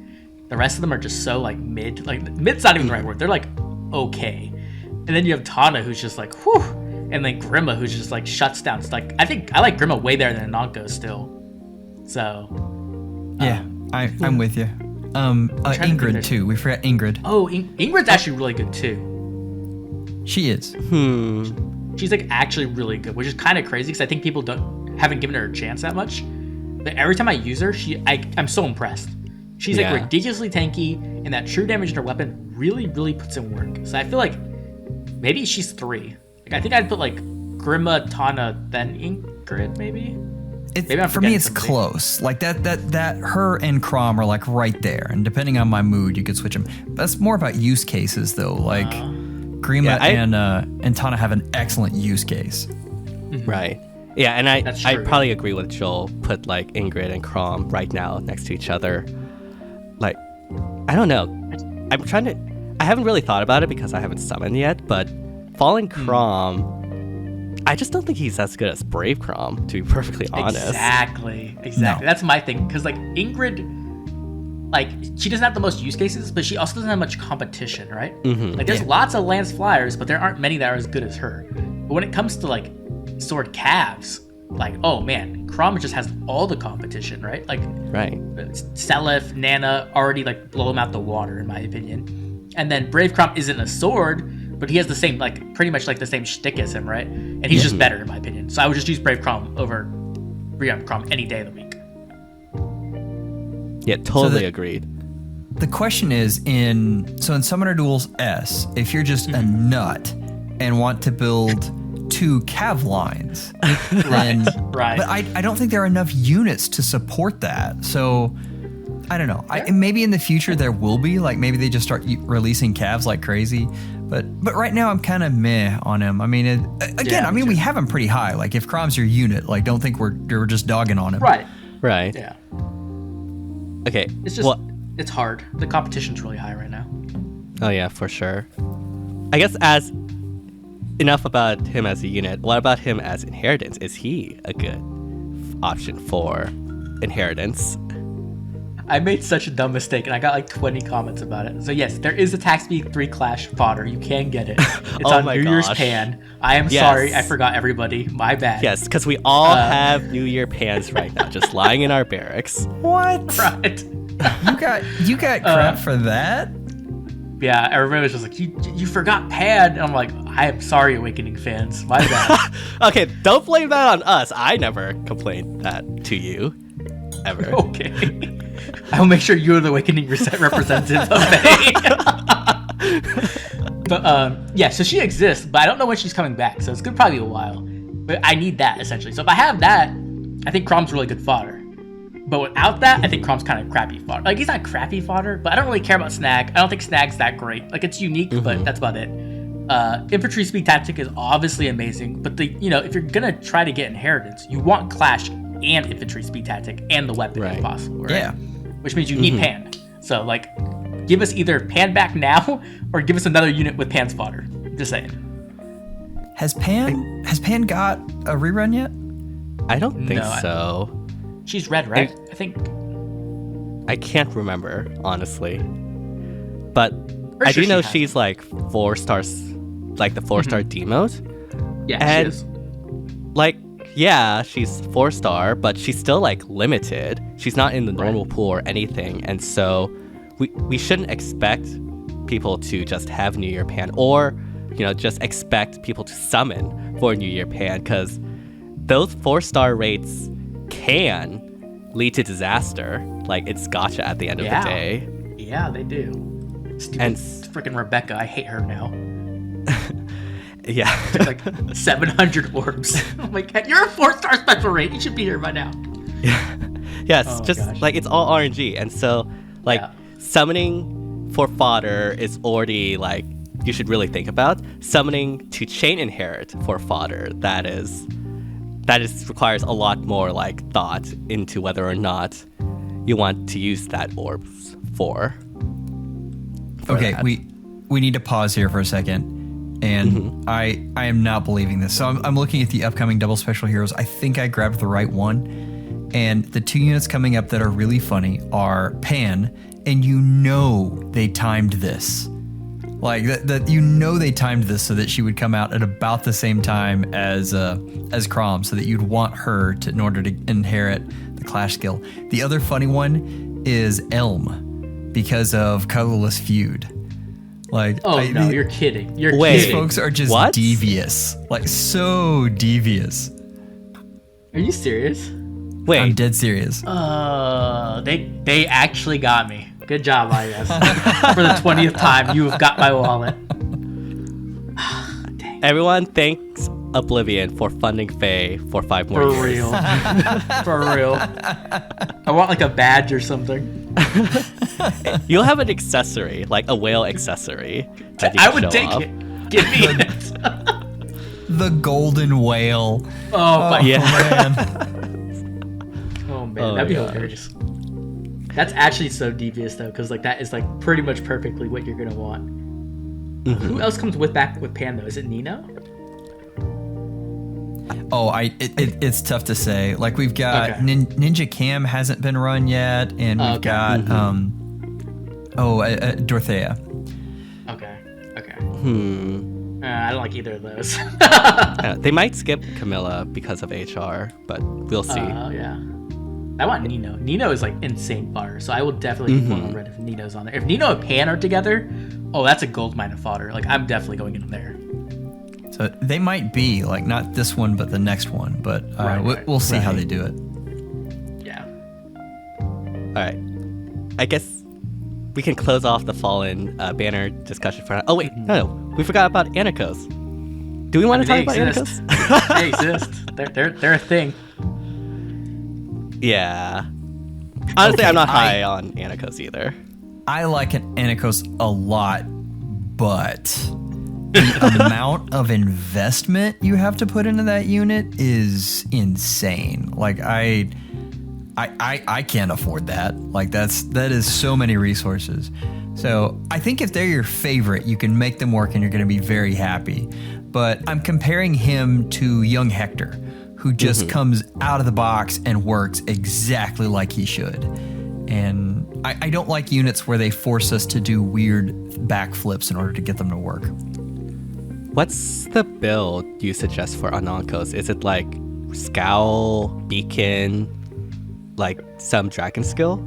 the rest of them are just so like mid. Like mid's not even the right word. They're like okay. And then you have Tana who's just like whew. And then Grima who's just like shuts down. It's like I think I like Grima way better than Anankos still. So yeah, I'm with you. Ingrid too. We forgot Ingrid. Oh, Ingrid's actually really good too. She is. She's like actually really good, which is kind of crazy because I think people haven't given her a chance that much. But every time I use her, I'm so impressed. She's like ridiculously tanky, and that true damage in her weapon really, really puts in work. So I feel like maybe she's 3. Like I think I'd put like Grima, Tana, then Ingrid, maybe. For me, it's close. Like that her and Chrom are like right there, and depending on my mood, you could switch them. That's more about use cases, though. Like Grima and Tana have an excellent use case. Right. Yeah, and I That's true. probably agree with Joel. Put like Ingrid and Chrom right now next to each other. Like, I don't know. I haven't really thought about it because I haven't summoned yet, but Fallen Chrom, I just don't think he's as good as Brave Chrom, to be perfectly honest. Exactly. No. That's my thing. Because, like, Ingrid, like, she doesn't have the most use cases, but she also doesn't have much competition, right? Like, there's lots of Lance Flyers, but there aren't many that are as good as her. But when it comes to, like, Sword Calves, like, oh, man, Chrom just has all the competition, right? Like, Right. Seliph, Nana already, like, blow him out the water, in my opinion. And then Brave Chrom isn't a sword, but he has the same, like, pretty much like the same shtick as him, right? And he's just better, in my opinion. So I would just use Brave Chrom over Briam Chrom any day of the week. Yeah, totally agreed. The question is in Summoner Duels S, if you're just a nut and want to build 2 Cav lines, then, Right. But I don't think there are enough units to support that. So I don't know. Maybe in the future there will be, like, maybe they just start releasing Cavs like crazy. But right now I'm kind of meh on him. I mean, we have him pretty high. Like, if Chrom's your unit, like, don't think we're just dogging on him. Right. Right. Yeah. Okay. It's just, it's hard. The competition's really high right now. Oh yeah, for sure. I guess enough about him as a unit. What about him as inheritance? Is he a good option for inheritance? I made such a dumb mistake, and I got like 20 comments about it. So yes, there is a Tax Speed 3 Clash fodder. You can get it. It's Oh on my New Year's gosh. Pan. I am Yes. sorry. I forgot everybody. My bad. Yes, because we all have New Year pans right now, just lying in our barracks. What? Right. You got crap for that? Yeah, everybody was just like, you forgot Pan. And I'm like, I am sorry, Awakening fans. My bad. Okay, don't blame that on us. I never complained that to you, ever. Okay. I'll make sure you're the Awakening representative of May. But yeah, so she exists, but I don't know when she's coming back, so it's gonna probably be a while. But I need that, essentially. So if I have that, I think Chrom's really good fodder. But without that, I think Chrom's kind of crappy fodder. Like, he's not crappy fodder, but I don't really care about Snag. I don't think Snag's that great. Like, it's unique, but that's about it. Infantry Speed Tactic is obviously amazing, but if you're gonna try to get inheritance, you want Clash and Infantry Speed Tactic and the weapon if possible, right? Yeah. Which means you need Pan. So, like, give us either Pan back now or give us another unit with Pan's fodder. Just saying. Has Pan got a rerun yet? I don't think No, so. She's red, right? I think. I can't remember, honestly. But Pretty I do sure know she has. she's like 4 stars, like the 4-star demos. Yeah, And- she is. Like, yeah, she's 4-star, but she's still like limited. She's not in the normal pool or anything. And so we shouldn't expect people to just have New Year Pan or, just expect people to summon for New Year Pan, because those 4-star rates can lead to disaster. Like, it's gotcha at the end of the day. Yeah, they do. Stupid And freaking Rebecca. I hate her now. yeah. Like 700 orbs. I'm like, you're a 4-star special rate. You should be here by now. Yes, Oh my just gosh. like it's all RNG. And so like Yeah. summoning for fodder is already like you should really think about. Summoning to chain inherit for fodder, that is requires a lot more like thought into whether or not you want to use that orbs for Okay, that. we need to pause here for a second, and I am not believing this. So I'm looking at the upcoming double special heroes. I think I grabbed the right one, and the 2 units coming up that are really funny are Pan, and they timed this. Like that they timed this so that she would come out at about the same time as Chrom, so that you'd want her in order to inherit the Clash skill. The other funny one is Elm, because of Colorless Feud. Like, You're kidding. You're Wait. these kidding. folks are just What? devious, like so devious. Are you serious? Wait, I'm dead serious. They actually got me. Good job, IS. For the 20th time, you have got my wallet. everyone thanks Oblivion for funding Faye for 5 more For years. real. For real. I want like a badge or something. You'll have an accessory, like a whale accessory. that you I can would show take off. it. Give me it. The golden whale. Oh my man. Oh man, Oh that'd be my gosh. hilarious. That's actually so devious though, because like that is like pretty much perfectly what you're gonna want. Who else comes back with Pan though? Is it Nino? Oh, it's tough to say. Like we've got Okay. Ninja Cam hasn't been run yet, and we've got Dorothea. Okay. Hmm. I don't like either of those. They might skip Camilla because of HR, but we'll see. Yeah. I want Nino. Nino is like insane fodder, so I will definitely be on red if Nino's on there. If Nino and Pan are together, oh, that's a gold mine of fodder. Like I'm definitely going in there. So they might be like not this one, but the next one. But Right. we'll see how Right. they do it. Yeah. All right. I guess we can close off the Fallen banner discussion for now. Oh, wait. No. We forgot about Anankos. Do we want to talk about exist. Anankos? They exist. They're a thing. Yeah. Honestly, Okay, I'm not high on Anankos either. I like an Anankos a lot, but the amount of investment you have to put into that unit is insane. Like I can't afford that. Like that is so many resources. So I think if they're your favorite, you can make them work and you're going to be very happy. But I'm comparing him to young Hector, who just comes out of the box and works exactly like he should. And I don't like units where they force us to do weird backflips in order to get them to work. What's the build you suggest for Anankos? Is it like Scowl, Beacon, like some Dragon skill?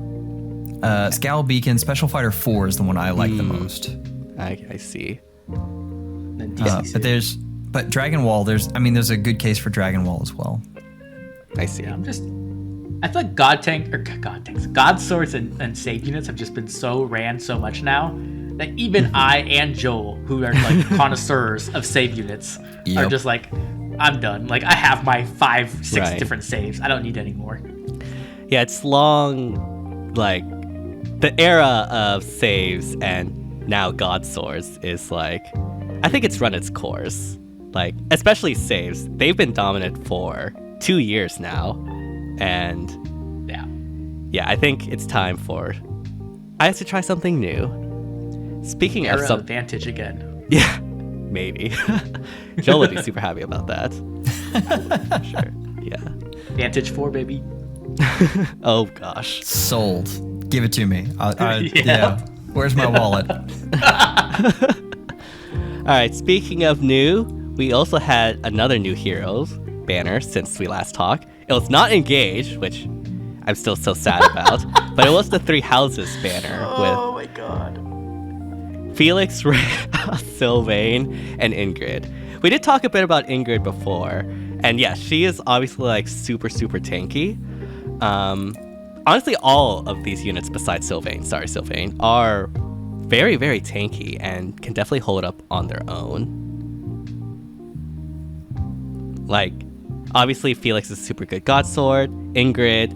Scowl Beacon, Special Fighter 4 is the one I like the most. I see. And DC But Dragon Wall, there's a good case for Dragon Wall as well. I see. Yeah, I feel like God Swords and Save units have just been so ran so much now that even I and Joel, who are like connoisseurs of save units, are just like, I'm done. Like I have my 5-6 Right. different saves. I don't need any more. Yeah, it's long, like, the era of saves and now God Swords is like, I think it's run its course. Like, especially saves. They've been dominant for 2 years now. And yeah, I think it's time for us to try something new. Speaking Era of some advantage again. Yeah, maybe. Joel would be super happy about that. Sure. Yeah. Vantage 4, baby. Oh gosh. Sold. Give it to me. Yeah. Where's my wallet? All right, speaking of new, we also had another new Heroes banner since we last talked. It was not Engage, which I'm still so sad about, but it was the Three Houses banner Oh my god. with Felix, Rhea, Sylvain, and Ingrid. We did talk a bit about Ingrid before, and yes, she is obviously like super tanky. Honestly, all of these units besides Sylvain, are very tanky and can definitely hold up on their own. Like, obviously Felix is super good God Sword. Ingrid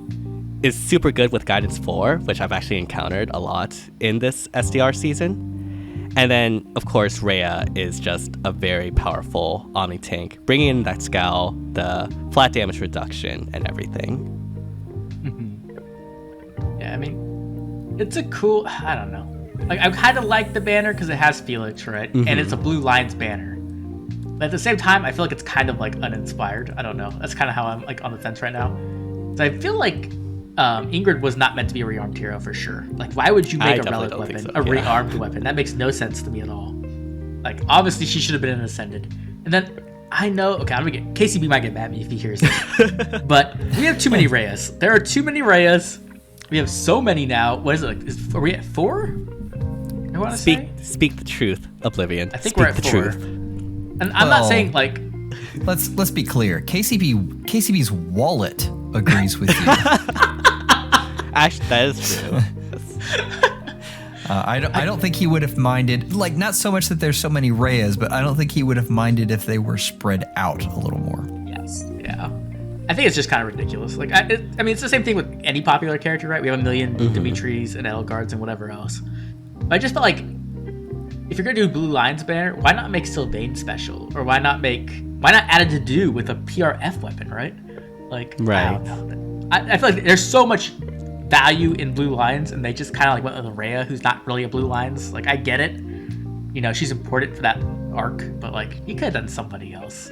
is super good with Guidance 4, which I've actually encountered a lot in this SDR season. And then, of course, Rhea is just a very powerful Omni tank, bringing in that Scowl, the flat damage reduction, and everything. Yeah, I mean, it's a cool, I don't know. Like, I kind of like the banner because it has Felix, right? And it's a Blue Lions banner. But at the same time, I feel like it's kind of like uninspired. I don't know. That's kind of how I'm like on the fence right now. So I feel like Ingrid was not meant to be a rearmed hero for sure. Like, why would you make a relic weapon a rearmed weapon? That makes no sense to me at all. Like, obviously she should have been an Ascended. And then I know, okay, I'm gonna get KCB might get mad at me if he hears this, but we have too many Reyes. There are too many Reyes. We have so many now. What is it like? Are we at 4? I want to say. Speak the truth, Oblivion. I think Speak we're at the 4. truth. And I'm not saying like. Let's be clear. KCB's wallet agrees with you. Actually, that is true. I don't think he would have minded, like, not so much that there's so many Reyes, but I don't think he would have minded if they were spread out a little more. Yes. Yeah. I think it's just kind of ridiculous. Like, I mean, it's the same thing with any popular character, right? We have a million Dimitris and Edelgards and whatever else. But I just felt like if you're gonna do Blue Lines banner, why not make Sylvain special, or why not add a to-do with a PRF weapon, right? Like, right. I don't know. I feel like there's so much value in Blue Lines, and they just kind of like went with Rhea, who's not really a Blue Lines. Like, I get it, you know, she's important for that arc, but like, you could have done somebody else.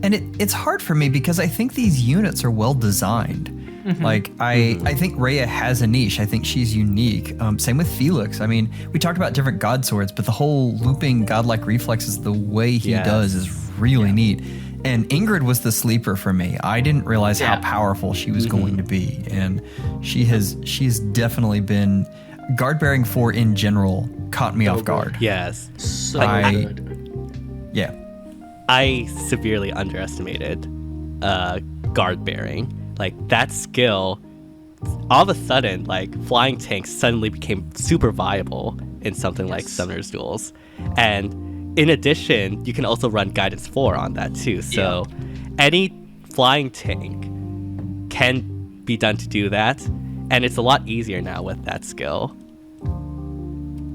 And it's hard for me because I think these units are well designed. Like, I think Rhea has a niche. I think she's unique. Same with Felix. I mean, we talked about different god swords, but the whole looping godlike reflexes, the way he does is really neat. And Ingrid was the sleeper for me. I didn't realize how powerful she was going to be. And she's definitely been, guard bearing 4 in general caught me off guard. Yes. So good. Yeah. I severely underestimated guard bearing. Like, that skill, all of a sudden, like, flying tanks suddenly became super viable in something like Summoner's Duels. And in addition, you can also run Guidance 4 on that too. So any flying tank can be done to do that. And it's a lot easier now with that skill.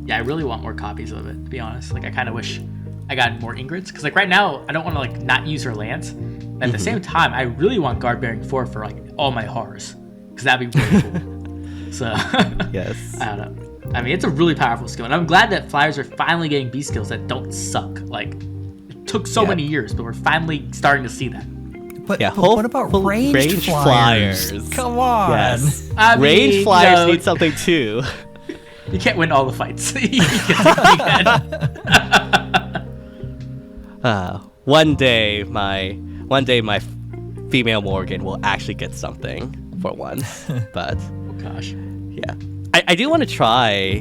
Yeah, I really want more copies of it, to be honest. Like, I kind of wish I got more Ingrids, because like right now I don't want to like not use her lance. At the same time, I really want guard bearing 4 for like all my Hars, because that'd be really cool. So Yes. I don't know. I mean, it's a really powerful skill, and I'm glad that Flyers are finally getting B skills that don't suck. Like, it took so many years, but we're finally starting to see that. But what about ranged flyers? Come on. Yes. I mean, Ranged flyers need something too. You can't win all the fights. One day my female Morgan will actually get something for once. But Oh gosh. yeah, I do want to try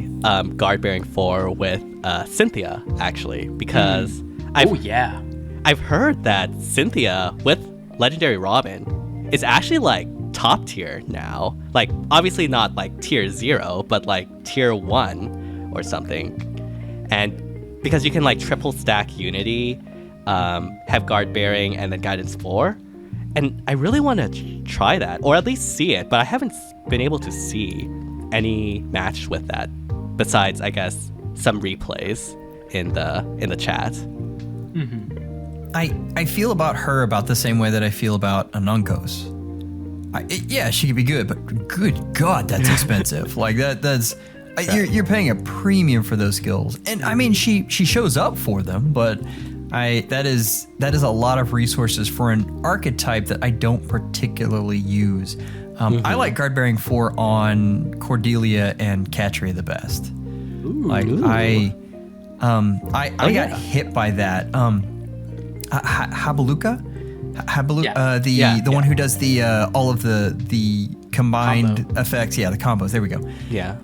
guard bearing 4 with Cynthia actually, because I've heard that Cynthia with Legendary Robin is actually like top tier now. Like, obviously not like tier 0, but like tier 1 or something. And because you can like triple stack Unity, have guard bearing and then guidance 4. And I really want to try that, or at least see it, but I haven't been able to see any match with that besides, I guess, some replays in the chat. I feel about her about the same way that I feel about Anankos. Yeah, she could be good, but good God, that's expensive. Like that's you're paying a premium for those skills, and I mean she shows up for them, but that is a lot of resources for an archetype that I don't particularly use. I like guard bearing 4 on Cordelia and Katria the best. Like I got hit by that. Habaluka, the one who does the all of the combined effects. Yeah, the combos. There we go. Yeah.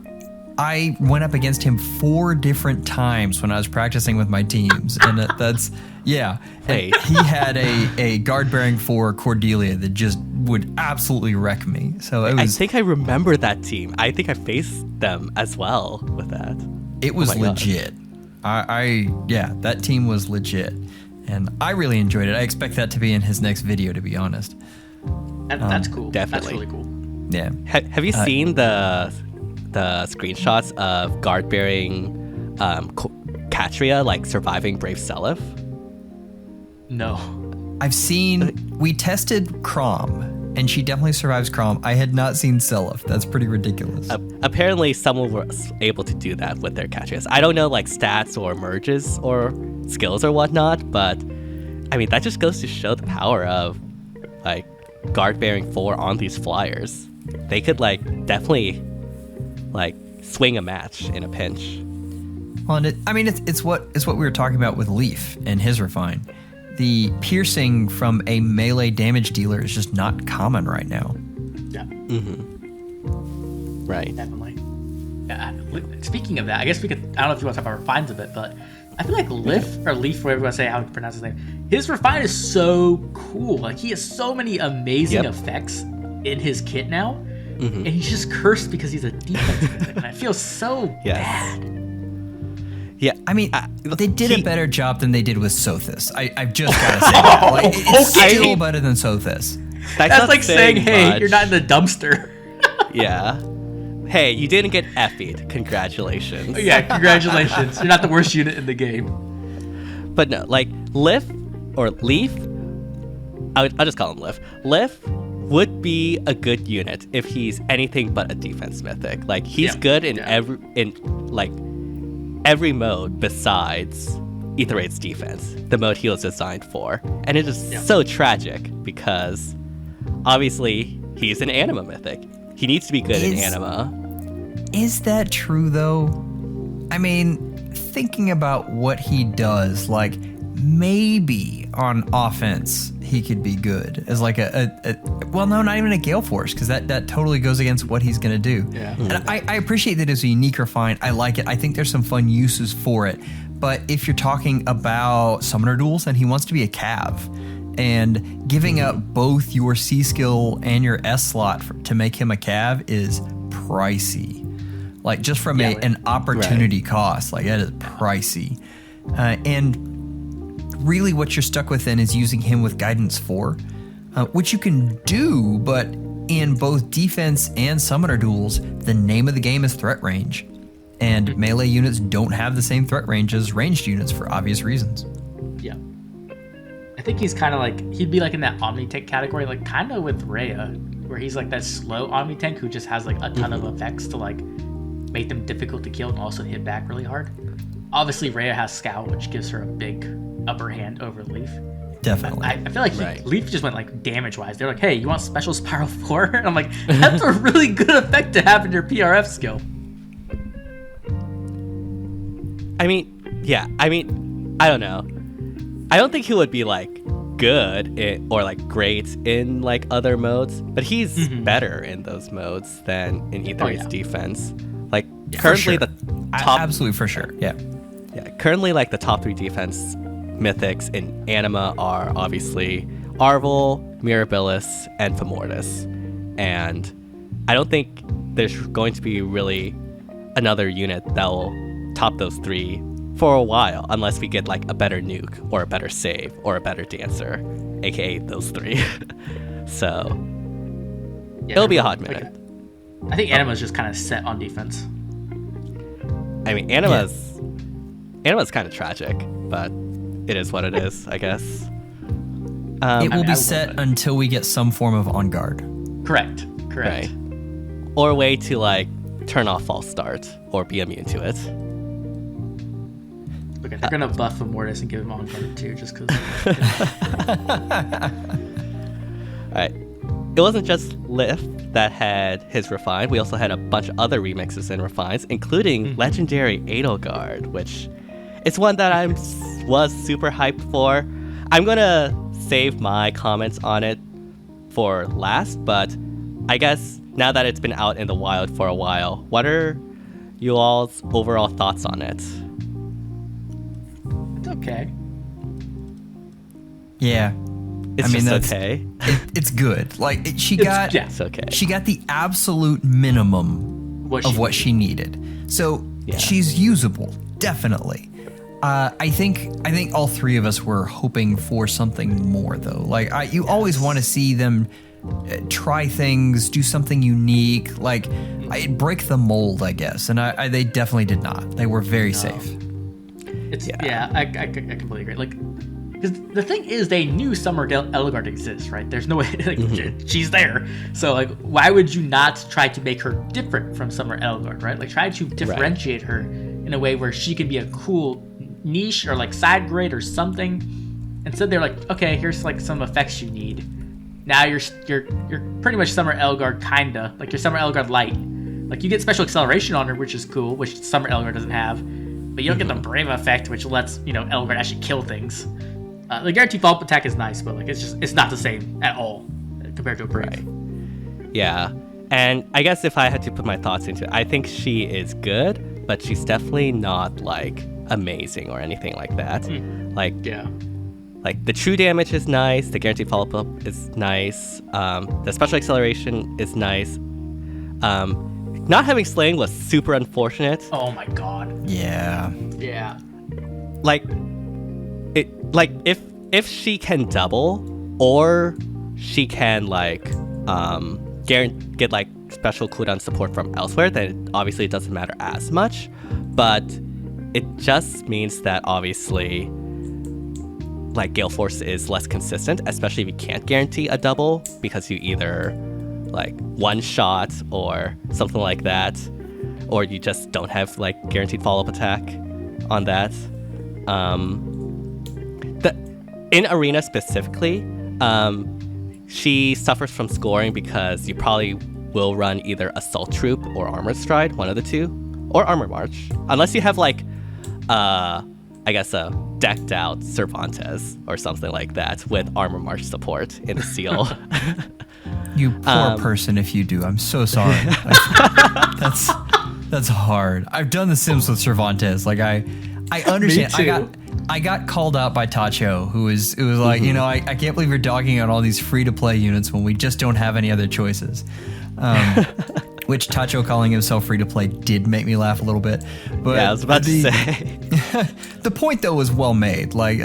I went up against him 4 different times when I was practicing with my teams, and that's Hey. He had a guard bearing 4 Cordelia that just would absolutely wreck me. So it was. I think I remember that team. I think I faced them as well with that. It was my God. legit. That team was legit, and I really enjoyed it. I expect that to be in his next video, to be honest. That's cool. Definitely. That's really cool. Yeah. Have you seen the screenshots of guard bearing Katria like surviving Brave Seliph? No. I've seen. We tested Chrom, and she definitely survives Chrom. I had not seen Seliph. That's pretty ridiculous. Apparently, someone was able to do that with their Katrias. I don't know like stats or merges or skills or whatnot, but I mean that just goes to show the power of like guard bearing 4 on these flyers. They could like definitely like swing a match in a pinch. Well, and it's what we were talking about with Leaf and his refine. The piercing from a melee damage dealer is just not common right now. Yeah. Right. Definitely. Yeah. Speaking of that, I guess we could. I don't know if you want to talk about refines a bit, but I feel like Leaf, whatever you want to say, how to pronounce his name. His refine is so cool. Like, he has so many amazing effects in his kit now, and he's just cursed because he's a defensive mythic, and I feel so bad. Yeah, I mean, they did a better job than they did with Sothis. I've just got to say that. Like, it's still better than Sothis. That's like saying, hey, you're not in the dumpster. Yeah. hey, you didn't get FE'd. Congratulations. Yeah, congratulations. You're not the worst unit in the game. But no, like Leaf, I'll just call him Leaf would be a good unit if he's anything but a defense mythic. Like he's good in every mode besides Ether Raid's defense, the mode he was designed for. And it is so tragic because obviously he's an anima mythic. He needs to be good in anima. Is that true though? I mean, thinking about what he does, like maybe on offense he could be good as like well, no, not even a Gale Force, because that totally goes against what he's gonna do. Yeah. And I appreciate that it's a unique refine. I like it. I think there's some fun uses for it. But if you're talking about summoner duels, then he wants to be a Cav. And giving up both your C skill and your S slot to make him a Cav is pricey. Like just from an opportunity cost, like that is pricey. And really what you're stuck with then is using him with Guidance 4, which you can do, but in both defense and summoner duels, the name of the game is threat range. And melee units don't have the same threat range as ranged units for obvious reasons. Yeah. I think he's kind of like, he'd be like in that Omni Tank category, like kind of with Rhea, where he's like that slow Omni Tank who just has like a ton of effects to like make them difficult to kill and also hit back really hard. Obviously, Rhea has Scout, which gives her a big upper hand over Leaf. Definitely. I feel like Leaf just went like damage-wise. They're like, hey, you want Special Spiral 4? And I'm like, that's a really good effect to have in your PRF skill. I mean, I don't know. I don't think he would be like good or like great in like other modes, but he's better in those modes than in Ether Raid's defense. Like currently the top, absolutely for sure. Yeah. Currently like the top 3 defense mythics in anima are obviously Arvel, Mirabilis, and Femortis. And I don't think there's going to be really another unit that will top those 3 for a while, unless we get like a better nuke or a better save or a better dancer, aka those 3. So it'll be a hot minute. I think Anima's just kind of set on defense. I mean, Anima's kind of tragic, but it is what it is, I guess. It will be set until we get some form of on guard. Correct. Right. Or a way to like turn off false start or be immune to it. Okay, they're gonna buff Femortis and give him on guard too, just because. Alright. It wasn't just Lift that had his refine. We also had a bunch of other remixes and refines, including legendary Edelgard, which is one that I was super hyped for. I'm gonna save my comments on it for last, but I guess now that it's been out in the wild for a while, what are you all's overall thoughts on it? It's okay. Yeah. It's okay. It's good. Like she got the absolute minimum of what she needed. So she's usable, definitely. I think all 3 of us were hoping for something more though. Like you always want to see them try things, do something unique, like break the mold, I guess. And they definitely did not. They were very safe. I completely agree. Like, because the thing is, they knew Summer Edelgard exists, right? There's no way she's there. So like, why would you not try to make her different from Summer Edelgard, right? Like, try to differentiate her in a way where she can be a cool niche or like side grade or something. Instead, they're like, okay, here's like some effects you need. Now you're pretty much Summer Edelgard, kinda like you're Summer Edelgard light. Like you get special acceleration on her, which is cool, which Summer Edelgard doesn't have. But you don't get the Brave effect, which lets Edelgard actually kill things. The guaranteed follow-up attack is nice, but like it's not the same at all compared to a Brave. Right. Yeah, and I guess if I had to put my thoughts into it, I think she is good, but she's definitely not like amazing or anything like that. Like the true damage is nice, the guaranteed follow-up is nice, the special acceleration is nice. Not having Slaying was super unfortunate. Oh my god. Yeah. Yeah. Like if she can double or she can like get like special cooldown support from elsewhere, then obviously it doesn't matter as much. But it just means that obviously like Gale Force is less consistent, especially if you can't guarantee a double because you either like one shot or something like that, or you just don't have like guaranteed follow-up attack on that. In Arena specifically, she suffers from scoring because you probably will run either Assault Troop or Armored Stride, one of the two, or Armor March, unless you have like, I guess a decked out Cervantes or something like that with Armor March support in the seal. You poor person if you do. I'm so sorry. That's hard. I've done The Sims with Cervantes. Like I understand. Me too. I got called out by Tacho, it was like, you know, I can't believe you're dogging on all these free-to-play units when we just don't have any other choices. Which Tacho calling himself free-to-play did make me laugh a little bit. But yeah, I was about to say. The point, though, was well made. Like,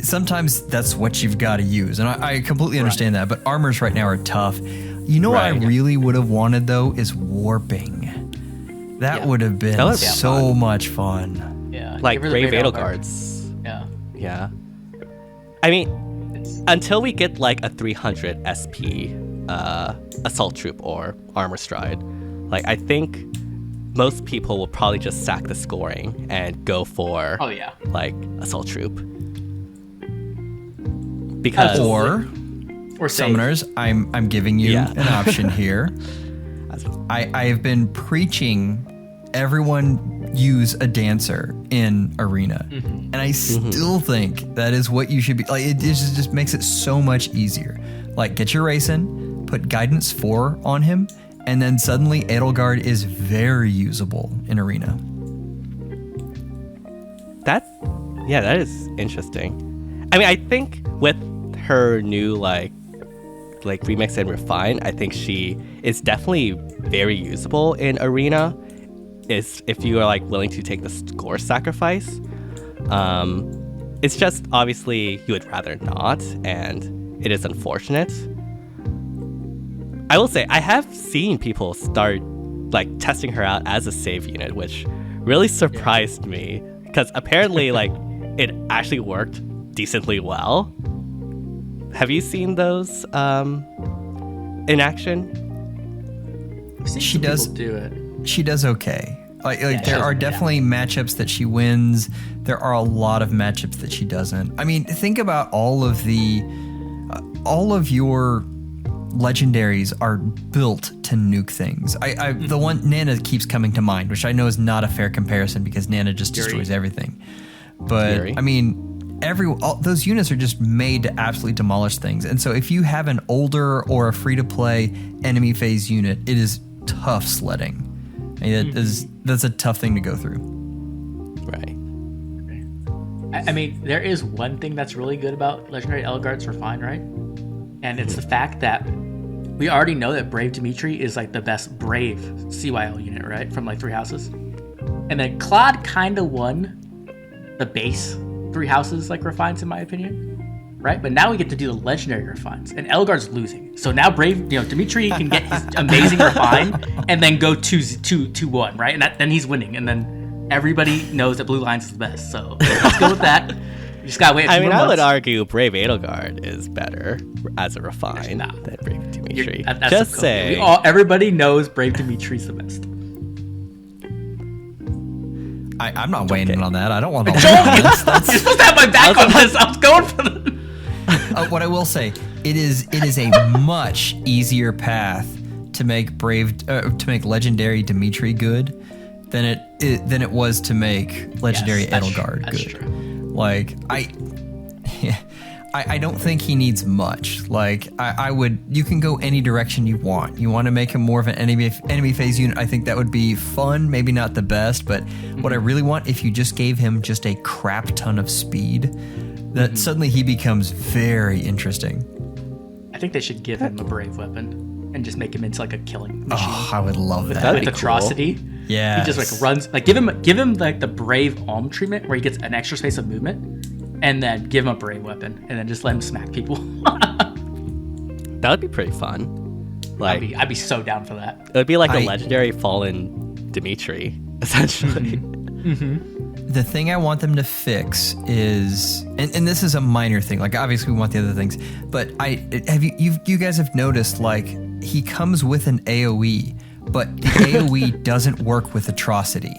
sometimes that's what you've got to use. And I completely understand that. But armors right now are tough. You know what I really would have wanted, though, is warping. That would have been so much fun. Yeah, like Brave Edelgards. Yeah. I mean, until we get like a 300 SP Assault Troop or Armor Stride, like I think most people will probably just sack the scoring and go for like Assault Troop. Because or summoners, I'm giving you an option here. I have been preaching everyone use a dancer in Arena, and I still think that is what you should be. Like, it just makes it so much easier. Like, get your race in, put Guidance 4 on him, and then suddenly Edelgard is very usable in Arena. That is interesting. I mean, I think with her new like Remix and Refine, I think she is definitely very usable in Arena. Is if you are like willing to take the score sacrifice. It's just obviously you would rather not, and it is unfortunate. I will say I have seen people start like testing her out as a save unit, which really surprised me because apparently like it actually worked decently well. Have you seen those in action? She does do it. She does okay. Like there are definitely matchups that she wins. There are a lot of matchups that she doesn't. I mean, think about all of your legendaries are built to nuke things. The one Nana keeps coming to mind, which I know is not a fair comparison because Nana just destroys everything. But I mean, all those units are just made to absolutely demolish things. And so if you have an older or a free-to-play enemy phase unit, it is tough sledding. I mean, that's a tough thing to go through. Right. I mean, there is one thing that's really good about Legendary Edelgard's Refine, right? And it's the fact that we already know that Brave Dimitri is like the best Brave CYL unit, right? From like 3 houses. And then Claude kind of won the base 3 houses like refines, in my opinion. Right? But now we get to do the legendary refines, and Edelgard's losing. So now Brave, Dimitri can get his amazing refine and then go 2-1, right? And then he's winning. And then everybody knows that Blue Lines is the best. So let's go with that. You just gotta wait. I would argue Brave Edelgard is better as a refine than Brave Dimitri. Just say. Everybody knows Brave Dimitri's the best. I'm not weighing in on that. I don't want to. You're supposed to have my back on this. I was going for the. What I will say, it is a much easier path to make legendary Dimitri good than it was to make legendary Edelgard good. True. Like I don't think he needs much. Like you can go any direction you want. You want to make him more of an enemy phase unit. I think that would be fun. Maybe not the best, but what I really want, if you just gave him just a crap ton of speed, that suddenly he becomes very interesting. I think they should give him a Brave weapon and just make him into like a killing machine. Oh, I would love that. With atrocity. Cool. Yeah. He just like runs, like give him like the Brave Alm treatment where he gets an extra space of movement, and then give him a Brave weapon and then just let him smack people. That would be pretty fun. Like, I'd be so down for that. it would be like a legendary fallen Dimitri, essentially. The thing I want them to fix is, and this is a minor thing. Like, obviously we want the other things, but you guys have noticed, like, he comes with an AOE, but the AOE doesn't work with Atrocity.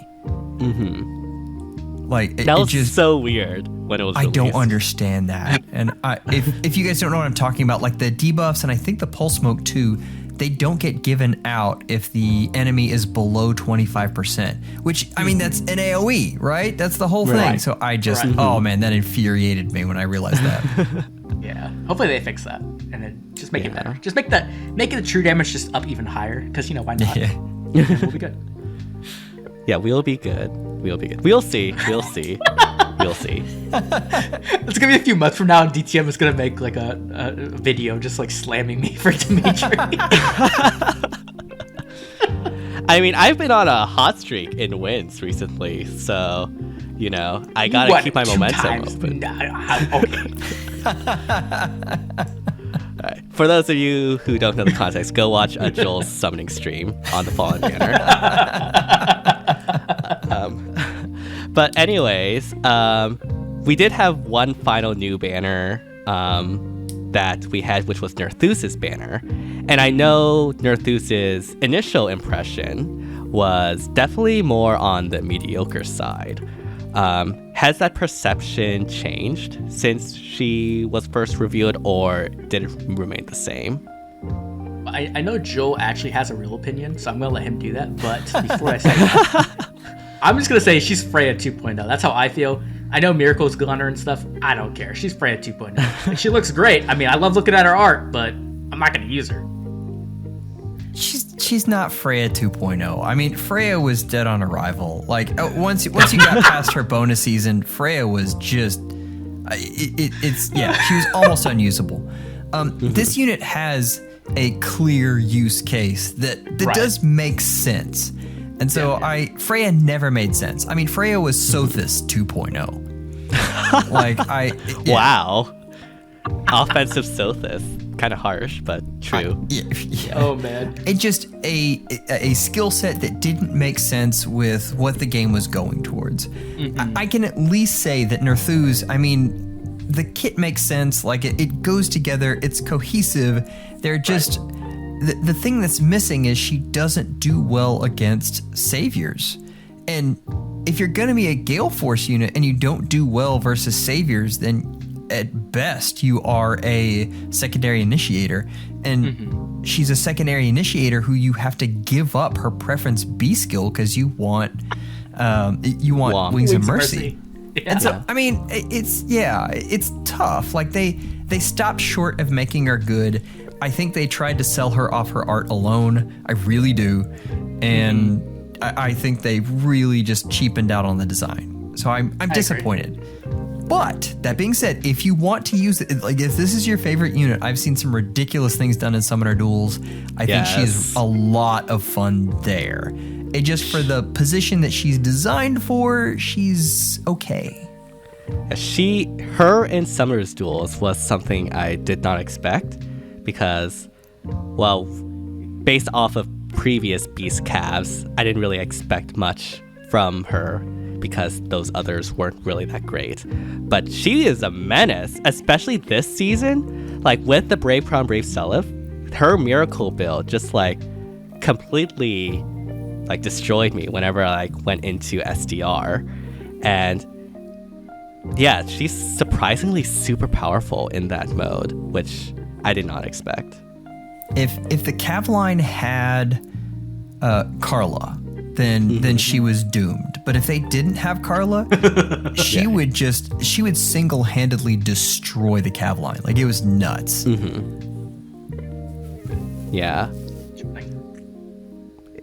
Like, that was just so weird when it was released. I don't understand that. And if you guys don't know what I'm talking about, like the debuffs and I think the pulse smoke too, they don't get given out if the enemy is below 25%, which, I mean, that's an AoE, right? That's the whole thing. So I just, oh man, that infuriated me when I realized that. Yeah. Hopefully they fix that and then just make it better. Just make the true damage just up even higher, because, you know, why not? We'll be good. Yeah, we'll be good. We'll be good. We'll see. We'll see. We'll see. It's gonna be a few months from now, and DTM is gonna make like a video just like slamming me for Dimitri. I mean, I've been on a hot streak in wins recently, so, you know, I gotta keep my momentum open. Okay. All right. For those of you who don't know the context, go watch Joel's summoning stream on the Fallen banner. But anyways, we did have one final new banner that we had, which was Nerthuz's banner. And I know Nerthuz's initial impression was definitely more on the mediocre side. Has that perception changed since she was first revealed, or did it remain the same? I know Joel actually has a real opinion, so I'm going to let him do that. But before I say that, I'm just going to say she's Freya 2.0. That's how I feel. I know Miracle's good on her and stuff. I don't care. She's Freya 2.0. And she looks great. I mean, I love looking at her art, but I'm not going to use her. She's not Freya 2.0. I mean, Freya was dead on arrival. Like, once you got past her bonus season, Freya was just she was almost unusable. This unit has a clear use case that does make sense. And so Freya never made sense. I mean, Freya was Sothis 2.0. Wow. Offensive Sothis. Kind of harsh, but true. Oh man. It just a skill set that didn't make sense with what the game was going towards. I can at least say that Nerthuz, I mean, the kit makes sense. Like it goes together. It's cohesive. They're just the thing that's missing is she doesn't do well against saviors. And if you're gonna be a Gale Force unit and you don't do well versus saviors, then at best you are a secondary initiator, and she's a secondary initiator who you have to give up her preference B skill because you want Wings of Mercy. Yeah. And so I mean it's tough. Like they stopped short of making her good. I think they tried to sell her off her art alone. I really do. And I think they really just cheapened out on the design. So I'm disappointed. But that being said, if you want to use it, like if this is your favorite unit, I've seen some ridiculous things done in Summoner Duels. I think she's a lot of fun there. It just for the position that she's designed for, she's okay. Her in Summoner's Duels was something I did not expect because, well, based off of previous Beast Calves, I didn't really expect much from her, because those others weren't really that great. But she is a menace, especially this season. Like with the Brave Prom Brave Seliph, her miracle build just like completely like destroyed me whenever I went into SDR. And yeah, she's surprisingly super powerful in that mode, which I did not expect. If the Cav line had Carla, then she was doomed. But if they didn't have Carla, she would single-handedly destroy the Cav line. Like it was nuts. Yeah,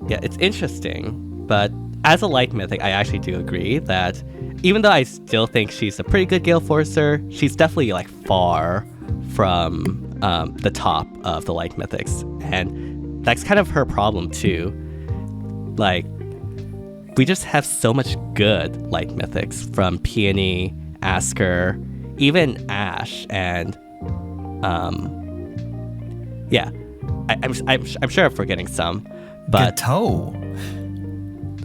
it's interesting. But as a light mythic, I actually do agree that even though I still think she's a pretty good Gale Forcer, she's definitely like far from the top of the light mythics, and that's kind of her problem too. Like, we just have so much good light mythics from Peony, Asker, even Ash, and I I'm sure I'm forgetting some, but Gateau.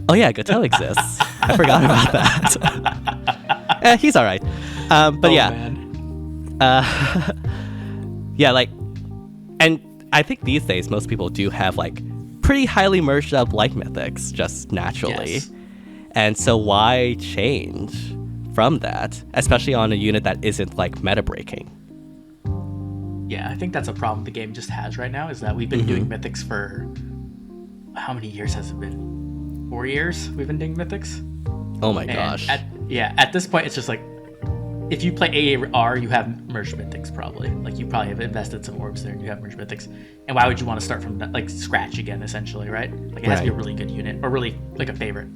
oh yeah, Gateau exists. I forgot about that. He's all right. But yeah, yeah, like, and I think these days most people do have like pretty highly merged up like mythics just naturally, Yes. and so why change from that, especially on a unit that isn't like meta breaking? Yeah, I think that's a problem the game just has right now, is that we've been doing mythics for, how many years has it been? 4 years we've been doing mythics? Oh my And gosh. at this point, it's just like, if you play AAR, you have merged mythics probably. Like, you probably have invested some orbs there and you have merged mythics. And why would you want to start from like scratch again, essentially, right? Like, it has to be a really good unit, or really like a favorite.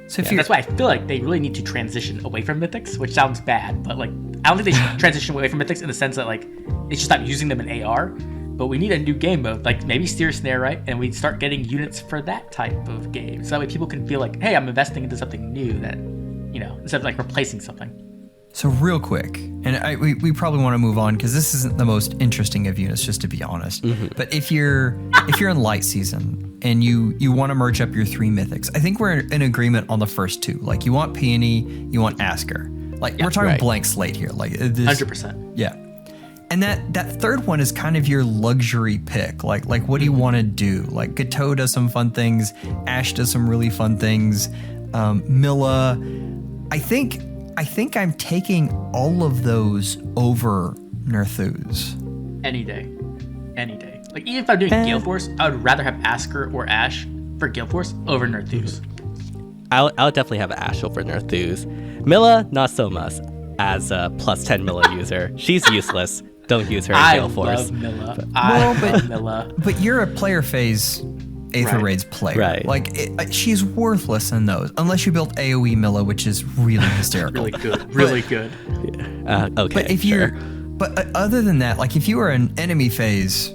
So if That's why I feel like they really need to transition away from mythics, which sounds bad, but like, I don't think they should transition away from mythics in the sense that like they should stop using them in AR. But we need a new game mode, like maybe Seer, Snare, right? And we start getting units for that type of game, so that way people can feel like, hey, I'm investing into something new, that, you know, instead of like replacing something. So real quick, and we probably want to move on because this isn't the most interesting of units, just to be honest. But if you're in light season and you want to merge up your 3 mythics, I think we're in agreement on the first 2. Like, you want Peony, you want Asker. Like, we're talking right. blank slate here. Like, 100%. yeah. And that third one is kind of your luxury pick. Like what do you want to do? Like, Gateau does some fun things. Ash does some really fun things. Milla, I think I'm taking all of those over Nerthuz. Any day. Like, even if I'm doing Gale Force, I would rather have Asker or Ash for Gale Force over Nerthuz. I'll definitely have Ash over Nerthuz. Milla, not so much as a plus 10 Milla user. She's useless. Don't use her in I Gale Force. love Milla. I love Milla. But you're a player phase Aether Right. Raids player. Right. Like, she's worthless in those, unless you built AoE Milla, which is really hysterical. Really good. Okay. But if sure. other than that, like, if you are an enemy phase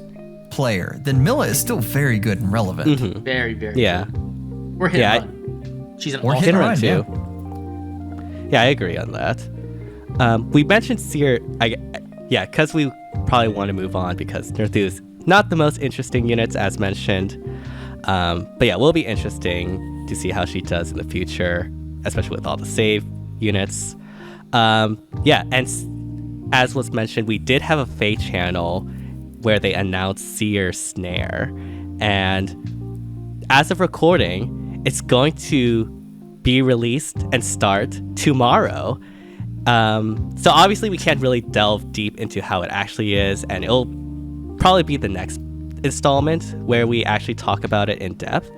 player, then Milla is still very good and relevant. Very, very Yeah. good. Or hit Yeah, and run. She's an Or all hit and run run, too. Yeah, I agree on that. We mentioned Seer, because we probably want to move on because Nerthuz, not the most interesting units as mentioned. But yeah, will be interesting to see how she does in the future, especially with all the save units. Yeah, and as was mentioned, we did have a FEH channel where they announced Seer Snare, and as of recording, it's going to be released and start tomorrow. So obviously we can't really delve deep into how it actually is, and it'll probably be the next installment where we actually talk about it in depth.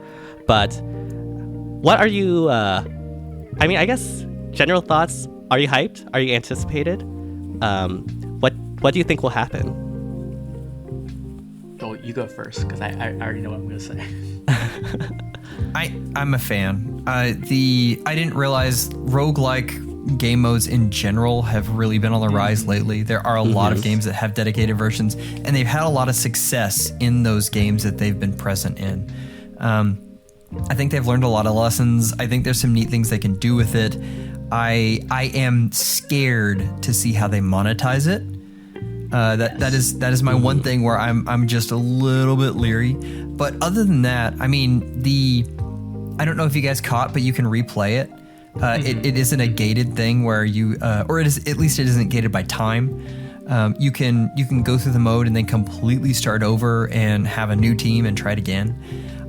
But what are you, I guess general thoughts, are you hyped? Are you anticipated? What do you think will happen? Oh, you go first, because I already know what I'm going to say. I'm a fan. I didn't realize roguelike game modes in general have really been on the rise lately. There are a lot of games that have dedicated versions, and they've had a lot of success in those games that they've been present in. I think they've learned a lot of lessons. I think there's some neat things they can do with it. I am scared to see how they monetize it. That is my one thing where I'm just a little bit leery. But other than that, I mean, I don't know if you guys caught, but you can replay it. It isn't a gated thing where you, or it is, at least it isn't gated by time. You can go through the mode and then completely start over and have a new team and try it again.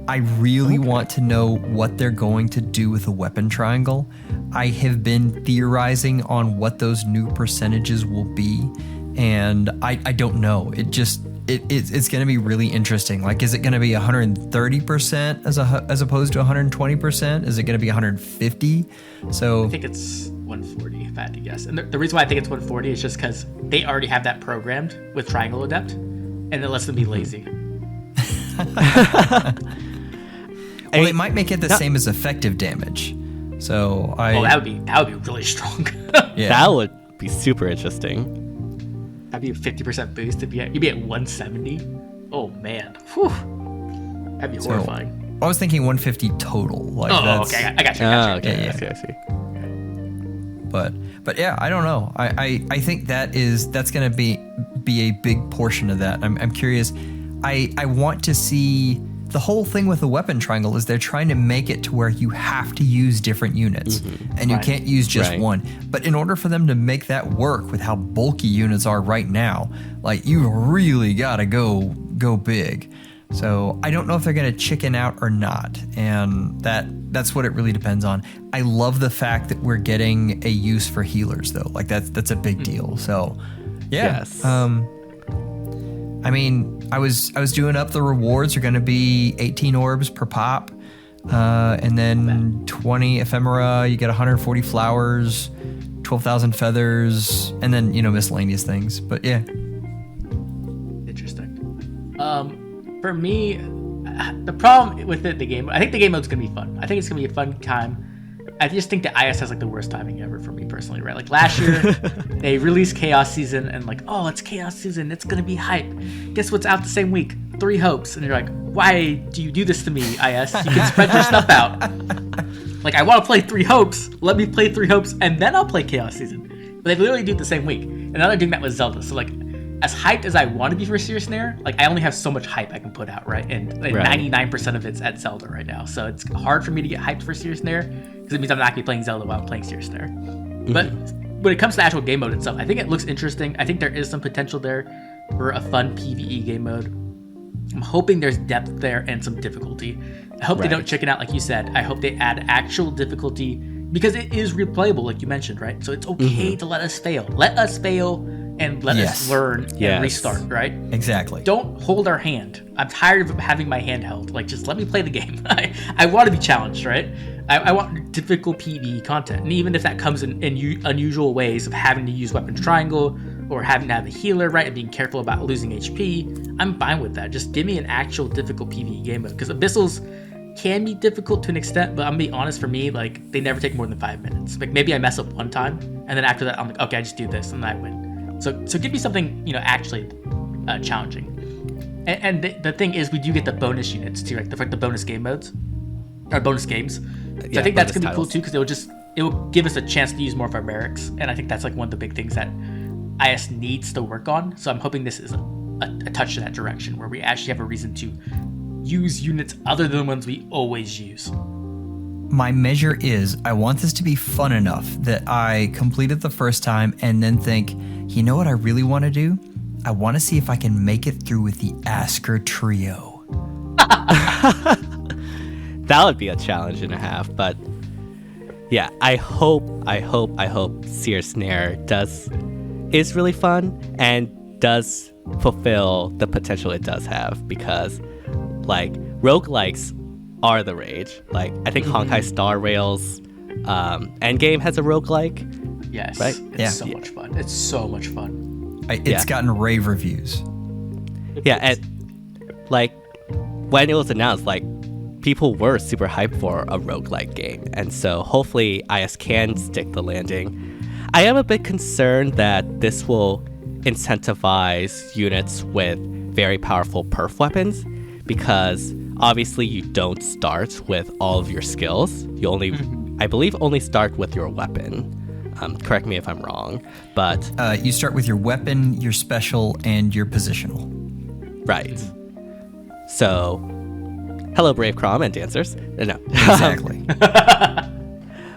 I really want to know what they're going to do with the weapon triangle. I have been theorizing on what those new percentages will be, and I don't know. It's going to be really interesting. Like, is it going to be 130% as opposed to 120%? Is it going to be 150? So I think it's 140, if I had to guess. And the reason why I think it's 140 is just because they already have that programmed with Triangle Adept, and it lets them be lazy. Well, it might make it the same as effective damage. So that would be really strong. yeah. That would be super interesting. That'd be a 50% boost. You'd be at 170. Oh man, whew. That'd be horrifying. I was thinking 150 total. Like, okay, I got you. Okay, Yeah. I see. But yeah, I don't know. I think that's gonna be a big portion of that. I'm curious. I want to see the whole thing with the weapon triangle is they're trying to make it to where you have to use different units and you can't use just one. But in order for them to make that work with how bulky units are right now, like you really gotta go big. So I don't know if they're gonna chicken out or not, and that's what it really depends on. I love the fact that we're getting a use for healers though. Like that's a big deal. So yeah. Yes. I mean, I was doing up the rewards are going to be 18 orbs per pop, and then 20 ephemera. You get 140 flowers, 12,000 feathers, and then miscellaneous things. But yeah, Interesting. For me, the problem with the game, I think the game mode's gonna be fun. I think it's gonna be a fun time. I just think the IS has like the worst timing ever for me personally, right? Like last year, they released Chaos Season and like, oh, it's Chaos Season, it's gonna be hype. Guess what's out the same week? 3 Hopes. And you're like, why do you do this to me, IS? You can spread your stuff out. Like, I want to play 3 Hopes. Let me play 3 Hopes and then I'll play Chaos Season. But they literally do it the same week. And now they're doing that with Zelda. So like, as hyped as I want to be for Seer Snare, like I only have so much hype I can put out, right? And 99% of it's at Zelda right now. So it's hard for me to get hyped for Seer Snare because it means I'm not going to be playing Zelda while I'm playing Seer Snare. But when it comes to the actual game mode itself, I think it looks interesting. I think there is some potential there for a fun PvE game mode. I'm hoping there's depth there and some difficulty. I hope they don't chicken out, like you said. I hope they add actual difficulty because it is replayable, like you mentioned, right? So it's okay to let us fail. Let us fail and let us learn and restart, right? Exactly. Don't hold our hand. I'm tired of having my hand held. Like, just let me play the game. I want to be challenged, right? I want difficult PvE content. And even if that comes in unusual ways of having to use weapon triangle or having to have a healer, right, and being careful about losing HP, I'm fine with that. Just give me an actual difficult PvE game mode. Because Abyssals can be difficult to an extent, but I'm gonna be honest, for me, like, they never take more than 5 minutes. Like, maybe I mess up one time, and then after that, I'm like, okay, I just do this, and then I win. So give me something, actually challenging. And the thing is, we do get the bonus units too, right? The bonus game modes, or bonus games. So I think that's gonna be cool too, because it will give us a chance to use more of our barracks, and I think that's like one of the big things that IS needs to work on. So I'm hoping this is a touch in that direction, where we actually have a reason to use units other than the ones we always use. My measure is I want this to be fun enough that I complete it the first time and then think, you know what I really want to do? I want to see if I can make it through with the Asker trio. That would be a challenge and a half, but yeah, I hope Seer Snare is really fun and does fulfill the potential it does have, because like roguelikes are the rage. Like I think Honkai Star Rail's Endgame has a roguelike. Yes, right? It's so much fun. It's so much fun. It's gotten rave reviews. Yeah, and like when it was announced, like people were super hyped for a roguelike game, and so hopefully IS can stick the landing. I am a bit concerned that this will incentivize units with very powerful perf weapons, because obviously you don't start with all of your skills. You only, I believe, only start with your weapon. Correct me if I'm wrong, but you start with your weapon, your special, and your positional. Right. So, hello, Brave Chrom and dancers. No, exactly.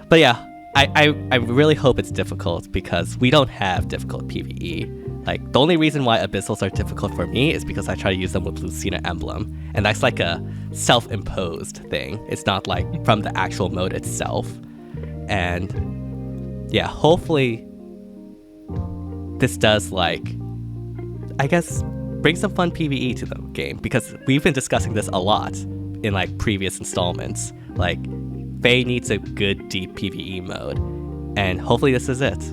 But yeah, I really hope it's difficult, because we don't have difficult PvE. Like, the only reason why Abyssals are difficult for me is because I try to use them with Lucina Emblem, and that's like a self-imposed thing. It's not like from the actual mode itself. And yeah, hopefully this does, like, I guess, bring some fun PvE to the game, because we've been discussing this a lot in like previous installments. Like, FEH needs a good deep PvE mode, and hopefully this is it.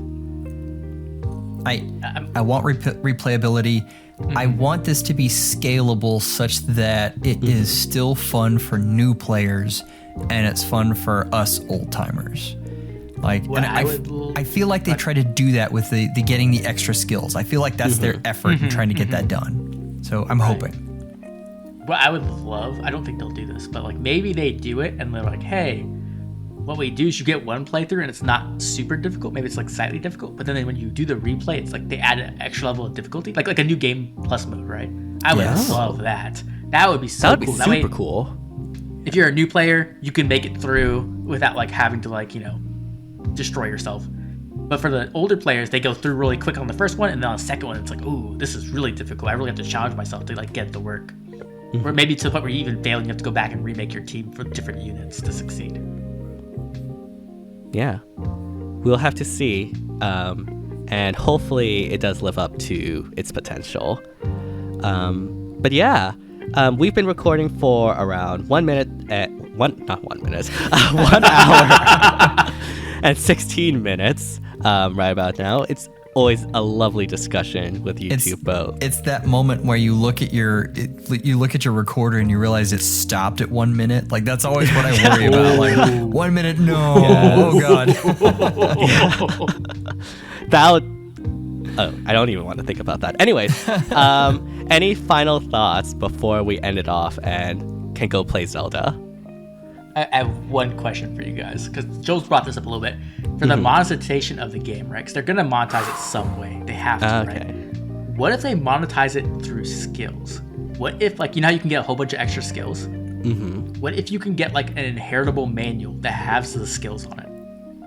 I want replayability. I want this to be scalable such that it is still fun for new players and it's fun for us old timers. Like, and I feel like they try to do that with the getting the extra skills. I feel like that's their effort in trying to get that done. So I'm hoping. What I would love, I don't think they'll do this, but like maybe they do it and they're like, hey, what we do is you get one playthrough and it's not super difficult. Maybe it's like slightly difficult, but then when you do the replay, it's like they add an extra level of difficulty, like a new game plus mode, right? I would love that. That would be so cool. That would be super cool. If you're a new player, you can make it through without like having to like, you know, destroy yourself. But for the older players, they go through really quick on the first one, and then on the second one, it's like, ooh, this is really difficult. I really have to challenge myself to like get it to work. Or maybe to the point where you even fail and you have to go back and remake your team for different units to succeed. Yeah. We'll have to see. And hopefully it does live up to its potential. But yeah, we've been recording for around 1 minute, 1 hour and 16 minutes right about now. It's always a lovely discussion with you two both. It's that moment where you look at your recorder and you realize it stopped at 1 minute. Like that's always what I worry about. Like 1 minute, no, oh god. That would. Oh, I don't even want to think about that. Anyways, any final thoughts before we end it off and can go play Zelda? I have one question for you guys, because Joel's brought this up a little bit. For the monetization of the game, right? Because they're going to monetize it some way. They have to, right? What if they monetize it through skills? What if, like, you know how you can get a whole bunch of extra skills? What if you can get, like, an inheritable manual that has the skills on it?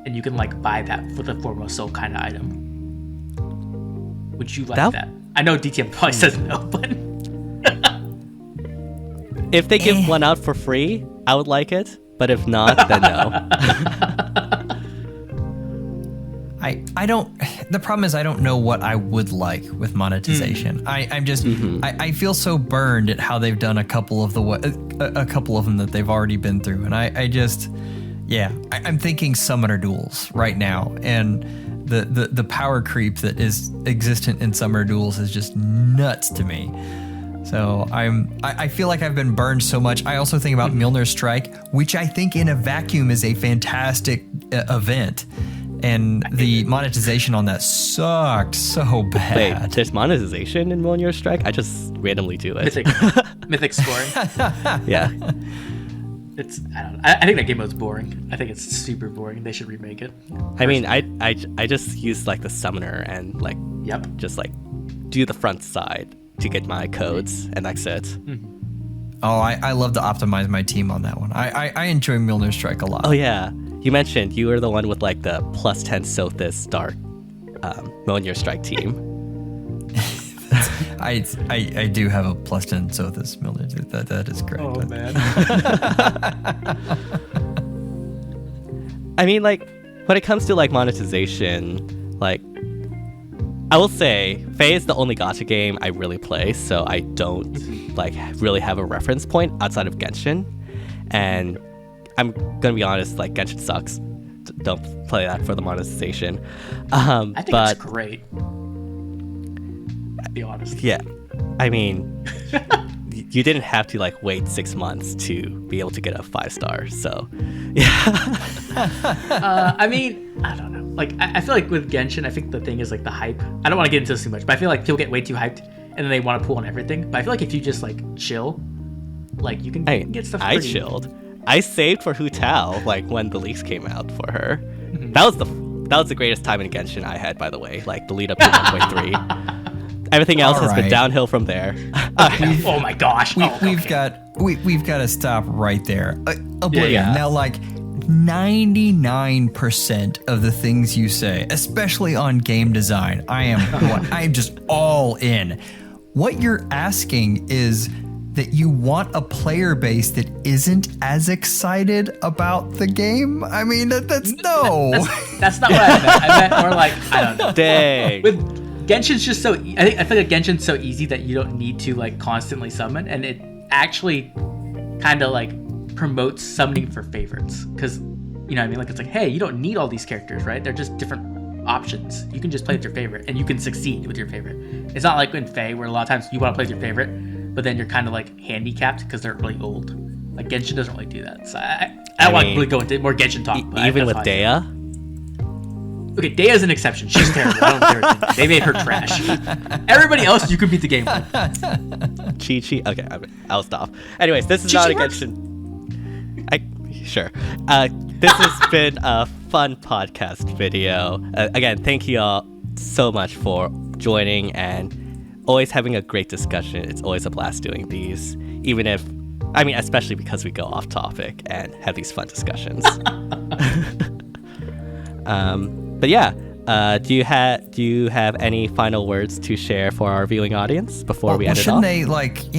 And you can, like, buy that for the form of soul kind of item? Would you like that? I know DTM probably says no, but... If they give one out for free, I would like it. But if not, then no. I don't. The problem is I don't know what I would like with monetization. I'm just. I feel so burned at how they've done a couple of them that they've already been through, and I just. Yeah, I'm thinking summoner duels right now, and the power creep that is existent in summoner duels is just nuts to me. So I feel like I've been burned so much. I also think about Mjolnir's Strike, which I think in a vacuum is a fantastic event. And the monetization on that sucked so bad. Wait, there's monetization in Mjolnir's Strike? I just randomly do it. Mythic scoring. Yeah. I think that game mode's boring. I think it's super boring. They should remake it. I mean, I just use like the summoner and like just like do the front side to get my codes, and that's it. Oh, I love to optimize my team on that one. I enjoy Mjolnir's Strike a lot. Oh yeah, you mentioned you were the one with like the +10 Sothis Dark Mjolnir Strike team. I do have a +10 Sothis Mjolnir. That is correct. Oh man. I mean, like when it comes to like monetization, like I will say FEH is the only gacha game I really play, so I don't like really have a reference point outside of Genshin. And I'm gonna be honest, like Genshin sucks. Don't play that for the monetization. I think it's great. I'll be honest. Yeah, I mean, you didn't have to like wait 6 months to be able to get a 5-star. So, yeah. I mean, I don't know. Like, I feel like with Genshin, I think the thing is like the hype. I don't want to get into this too much, but I feel like people get way too hyped and then they want to pull on everything. But I feel like if you just like chill, like you can get stuff. I chilled. I saved for Hu Tao like when the leaks came out for her. That was the greatest time in Genshin I had, by the way. Like the lead up to 1.3. Everything else has been downhill from there. Oh my gosh. We've got to stop right there. Oblivion. Now, like 99% of the things you say, especially on game design, I'm just all in. What you're asking is that you want a player base that isn't as excited about the game? I mean, that's no. That's not what I meant. I meant more like, I don't know. Dang. With Genshin's just so, I feel like Genshin's so easy that you don't need to like constantly summon, and it actually kind of like promotes summoning for favorites. Because, you know what I mean? Like, it's like, hey, you don't need all these characters, right? They're just different options. You can just play with your favorite, and you can succeed with your favorite. It's not like in FEH, where a lot of times you want to play with your favorite, but then you're kind of like handicapped because they're really old. Like Genshin doesn't really do that. So I don't want to really go into more Genshin talk. Even with Dea? Okay, Dea's an exception. She's terrible. I don't care. They made her trash. Everybody else you can beat the game with. Chi-Chi. Okay, I'll stop. Anyways, this is Chi-Chi not a works. Genshin. Sure. This has been a fun podcast video. Again, thank you all so much for joining and always having a great discussion. It's always a blast doing these, even if, I mean, especially because we go off topic and have these fun discussions. But yeah, do you have any final words to share for our viewing audience before we end it off? Shouldn't they like,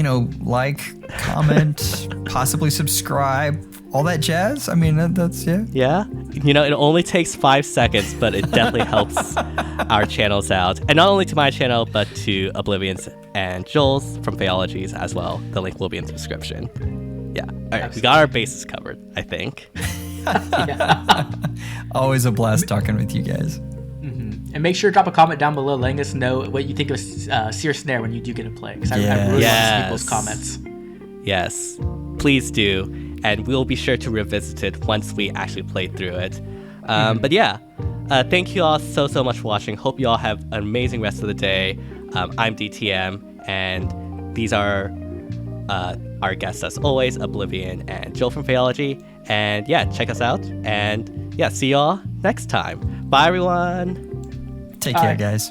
comment, possibly subscribe, all that jazz? I mean, that's yeah. Yeah, it only takes 5 seconds, but it definitely helps our channels out, and not only to my channel, but to Oblivion's and Joel's from Phaologies as well. The link will be in the description. Yeah, all right, we got our bases covered, I think. Always a blast talking with you guys. And make sure to drop a comment down below letting us know what you think of Seer Snare when you do get to play. Because I really want to see people's comments. Yes, please do. And we'll be sure to revisit it once we actually play through it. But yeah, thank you all so much for watching. Hope you all have an amazing rest of the day. I'm DTM, and these are our guests as always, Oblivion and Joel from Phaology. And yeah, check us out. And yeah, see y'all next time. Bye, everyone. Take care, guys.